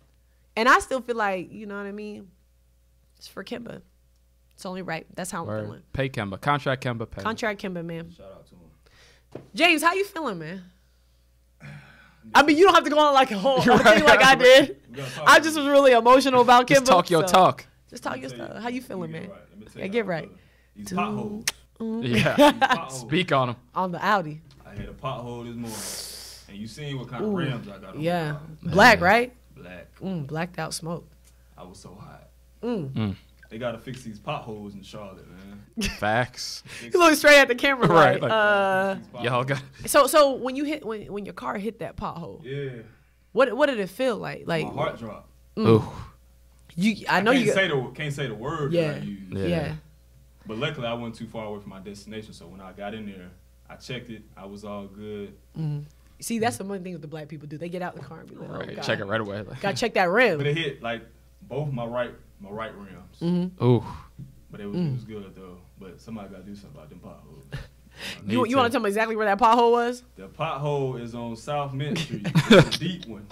And I still feel like, you know what I mean? It's for Kemba. It's only right. That's how I'm Word. feeling. Pay Kemba. Contract Kemba. Pay. Contract Kemba, man. Shout out to him. James, how you feeling, man? I mean, you don't have to go on like a whole thing like I did. I just was really emotional about Kemba. Just talk your so- talk. Just talk your stuff. How you feeling, man? Yeah, get right. These potholes. Yeah. Potholes. Speak on him. On the Audi. I had a pothole this morning, and you seen what kind of rims I got on. Yeah. my car. Black, right? Black. Blacked out smoke. I was so hot. Mm. They gotta fix these potholes in Charlotte, man. Facts. You look straight at the camera, Right, right? Fix these Y'all potholes. got. So when you hit when your car hit that pothole, Yeah. what did it feel like? Like My heart dropped. Ooh. I know you Can't say the word yeah, that I used. yeah. But luckily, I wasn't too far away from my destination. So when I got in there, I checked it. I was all good. See, that's the one thing that the black people do. They get out the car and be like, Right. oh, God. Check it right away. Like, Gotta check that But rim. it hit like both my right rims. ooh. But it was good though. But somebody gotta do something about them potholes. You Me want to too. tell me exactly where that pothole was? The pothole is on South Mint Street. It's a deep one.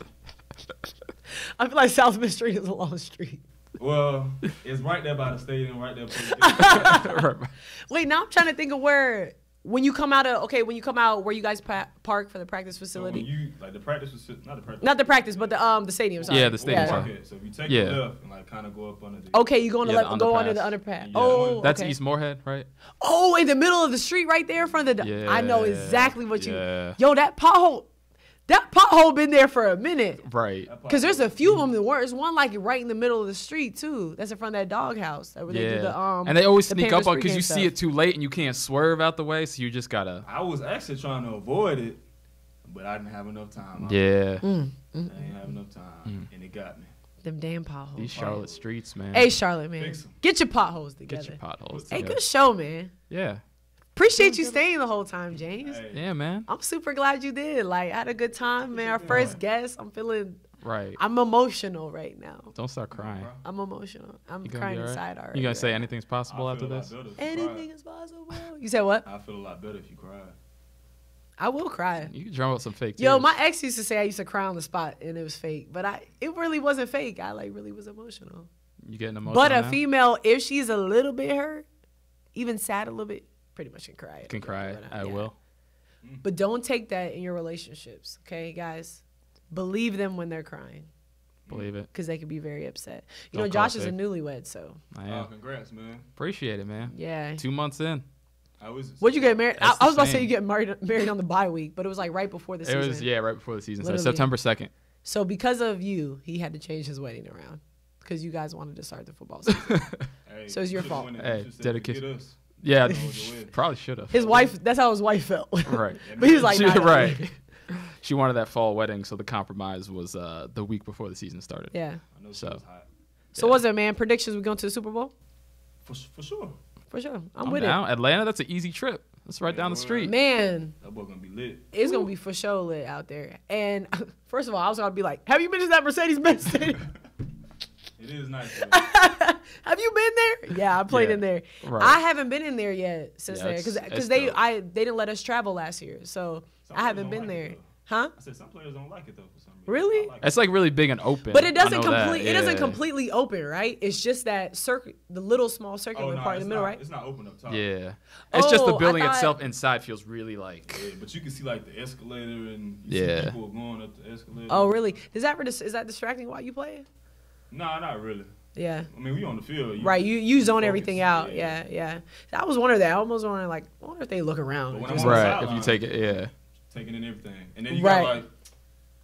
I feel like South Mill Street is a long street. Well, it's right there by the stadium, right there. Before Wait, now I'm trying to think of where when you come out where you guys park for the practice so when facility. you like the practice was not the practice. Not the practice, but the stadium. Sorry. Yeah, the stadium, sorry. Okay, so if you take Yeah. the left and like kind of go up under the. Okay, you going to Yeah, let the go under the underpass. underpass. Yeah. Oh, That's okay. East Moorhead, right? Oh, in the middle of the street right there in front of the. Yeah, I know exactly what you. yeah. Yo, that pothole been there for a minute. Right. Cause there's a few of them that were. There's one like right in the middle of the street too. That's in front of that doghouse. Where they do the and they always the sneak Panthers up on because pregame you stuff. see it too late and you can't swerve out the way, so you just gotta. I was actually trying to avoid it, but I didn't have enough time. Yeah. I didn't have enough time, and it got me. Them damn potholes. These Charlotte streets, man. Hey, Charlotte, man. Fix 'em. Get your potholes together. Get your potholes Hey, together. good show, man. Yeah. Appreciate you staying the whole time, James. Hey, Yeah, man. I'm super glad you did. Like, I had a good time, man. Our first guest. I'm feeling. Right. I'm emotional right now. Don't start crying. I'm emotional. I'm You gonna crying be all right? inside already. You gonna say right anything's possible I after feel a lot this? better if you Anything cried. is possible. You said what? I feel a lot better if you cried. I will cry. You can drum up some fake tears. Yo, my ex used to say I used to cry on the spot and it was fake, but it really wasn't fake. I like really was emotional. You getting emotional But a now? female, if she's a little bit hurt, even sad a little bit, pretty much can cry. Can cry. I Yeah. will. But don't take that in your relationships, okay, guys? Believe them when they're crying Believe it. because they can be very upset. You Don't know, call Josh is a fake. newlywed, so I Oh, am. congrats, man. Appreciate it, man. yeah. 2 months in. What'd you get married? I That's the was about to say same. you get married on the bye week, but it was like right before the It season. was, yeah, right before the season. So Literally. September 2nd. So because of you, he had to change his wedding around because you guys wanted to start the football season. Hey, So it's your should've fault. won it. Hey, You should've said, dedication. "Forget us." Yeah, Know what to win. probably should have. His wife, that's how his wife felt. Right. But he was like, nah, nah, right. She wanted that fall wedding, so the compromise was the week before the season started. Yeah. I know she So. was hot. So what's it, man? Predictions, we going to the Super Bowl? For sure. For sure. I'm I'm with down. Atlanta, that's an easy trip. That's right down the it. street. Man, That boy gonna be lit. it's going to be for sure lit out there. And first of all, I was going to be like, have you been to that Mercedes-Benz Stadium? It is nice. Though. Have you been there? Yeah, I played Yeah. in there. Right. I haven't been in there yet since Yeah, there it's because dope. they didn't let us travel last year, so Some I haven't players been don't like there. it, though. Huh? I said some players don't like it though for some reason. Really? I like It's like really big and open. But it I doesn't know that, complete. It doesn't yeah. completely open, right? It's just that circuit, the little small Oh, circular no, part in it's the middle, not, right? It's not open up top. Yeah. It's just the Oh, I building thought- itself inside feels really like. Yeah, but you can see like the escalator and you Yeah. see people going up the escalator. Oh, really? Is that distracting while you play it? Nah, not really. Yeah. I mean, we on the field. Right. You zone focus, everything out. Yeah. I was wondering that. I almost wondering like, I wonder if they look around. But when Just- I'm on the Right. If you sideline, take it, yeah. taking in everything, and then you Right. got like,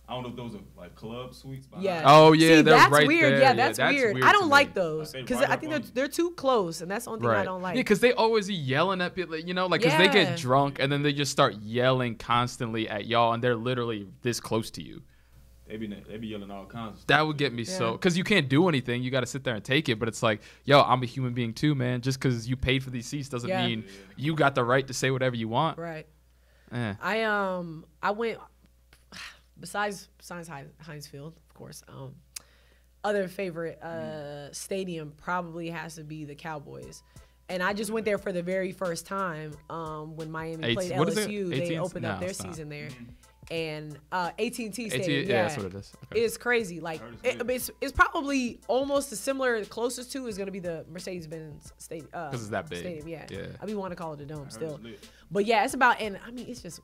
I don't know if those are like club suites. behind. Yeah. Oh, yeah, See, they're that's right weird. there. Yeah, Yeah, that's that's weird. weird I to don't me. like those Like, because right I up think on you. they're too close, and that's the only thing I don't like. Yeah, because they always be yelling at people, you know, like, because they Yeah. get drunk and then they just start yelling constantly at y'all, and they're literally this close to you. They be yelling all kinds of stuff. That would get me so, because you can't do anything. You got to sit there and take it. But it's like, yo, I'm a human being too, man. Just because you paid for these seats doesn't Yeah. mean you got the right to say whatever you want. Right. Eh. I went besides Heinz Field, of course. Other favorite stadium probably has to be the Cowboys. And I just went there for the very first time when Miami played What is it? LSU. They 18th? opened up No, their it's not. season there. And AT&T Stadium, Yeah, yeah, that's what it is. Okay. It's crazy. Like Heard it's it's probably almost the similar. The closest to is going to be the Mercedes-Benz Stadium. Because it's that big. Stadium, yeah. Yeah. I be wanting to call it a dome heard still. it's lit. But yeah, it's about, and I mean, it's just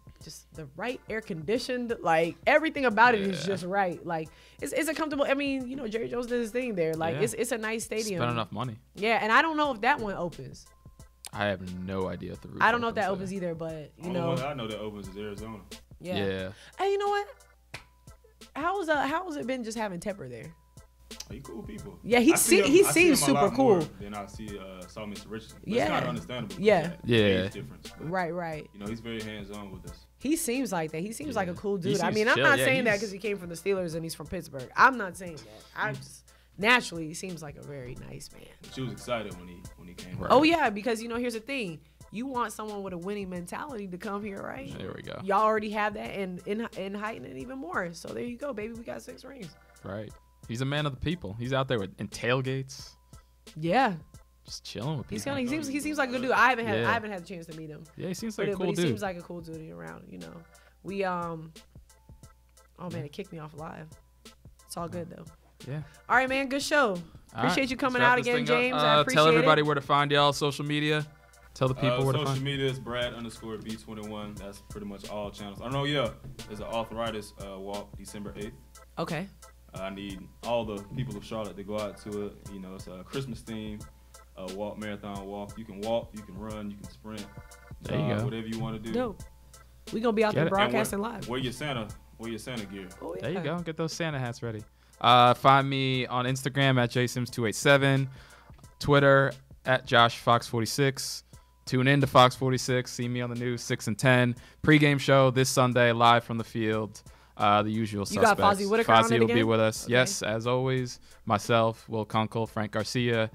the right air conditioned. Like everything about it is Yeah. just right. Like it's a comfortable. I mean, you know, Jerry Jones did his thing there. Like Yeah. it's a nice stadium. Spend enough money. Yeah, and I don't know if that one opens. I have no idea if the roof I don't know if that opens opens either, but you Only know, one I know that opens is Arizona. yeah. Yeah. Hey, you know what? How's it been just having Tepper there? Are you cool people? Yeah, I see him- he I see seems him a lot super cool. more Than I saw Mr. Richardson. But Yeah. it's kind of understandable. because Yeah. of that Yeah. age difference. But, Right. You know, he's very hands-on with us. He seems like that. He seems like a cool He dude. I seems mean, I'm chill. not Yeah, saying that he's- because he came from the Steelers and he's from Pittsburgh. I'm not saying that. I just naturally he seems like a very nice man. She was excited when he came. Right. Oh yeah, because you know here's the thing. You want someone with a winning mentality to come here, right? There we go. Y'all already have that and heighten it even more. So there you go, baby. We got 6 rings. Right. He's a man of the people. He's out there in tailgates, Yeah. just chilling with people. He seems like a good dude. I haven't Yeah. had a chance to meet him. Yeah, he seems But, like a but cool he dude. seems like a cool dude around, you know. We oh man, it kicked me off live. It's all good though. Yeah. All right, man. Good show. All Appreciate right, you coming let's wrap out this again, thing up. James. I appreciate Tell everybody it. where to find y'all, social media. Tell the people where to Social find. media is Brad_B21. That's pretty much all channels. I know, yeah, there's an arthritis walk December 8th. Okay. I need all the people of Charlotte to go out to it. You know, it's a Christmas theme, walk, marathon walk. You can walk, you can run, you can sprint. There you go. Whatever you want to do. Dope. We gonna be out Get there it. broadcasting live. Wear your Santa gear. Oh, yeah. There you go. Get those Santa hats ready. Find me on Instagram at jsims287, Twitter at joshfox46, Tune in to Fox 46. See me on the news 6 and 10. Pre-game show this Sunday, live from the field. The usual suspects. You got Fozzie Whitaker on it will be again? with us. Okay. Yes, as always. Myself, Will Kunkel, Frank Garcia.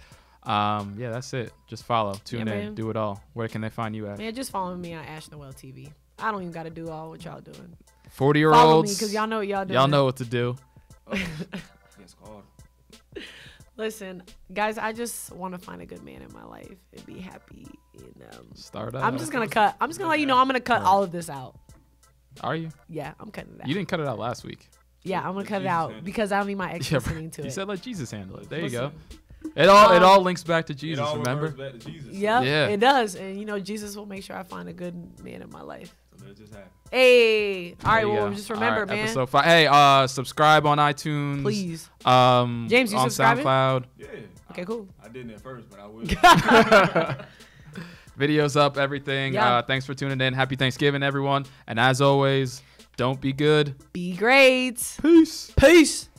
Yeah, that's it. Just follow. Tune in. man. Do it all. Where can they find you at? Man, just follow me on Ash Noel TV. I don't even got to do all what y'all doing. 40-year-olds. Follow me because y'all know what y'all doing. Y'all know what to do. It's called. Listen, guys, I just want to find a good man in my life and be happy. And, Start up. I'm just gonna let you know I'm gonna cut all of this out. Are you? Yeah, I'm cutting it out. You didn't cut it out last week. Yeah, I'm gonna cut it Jesus out handle it. because I don't need my ex listening to You it. said let Jesus handle it. There Listen. you go. It all links back to Jesus, It all remember? reverts back to Jesus. Yep, Yeah. it does. And Jesus will make sure I find a good man in my life. So let it just happen. Hey, all There right. you Well, go. just remember, All right, man. Episode 5. Hey, subscribe on iTunes. Please. James, you on subscribing? SoundCloud. Yeah. Okay, cool. I didn't at first, but I will. Videos up, everything. Yeah. Thanks for tuning in. Happy Thanksgiving, everyone. And as always, don't be good. Be great. Peace. Peace.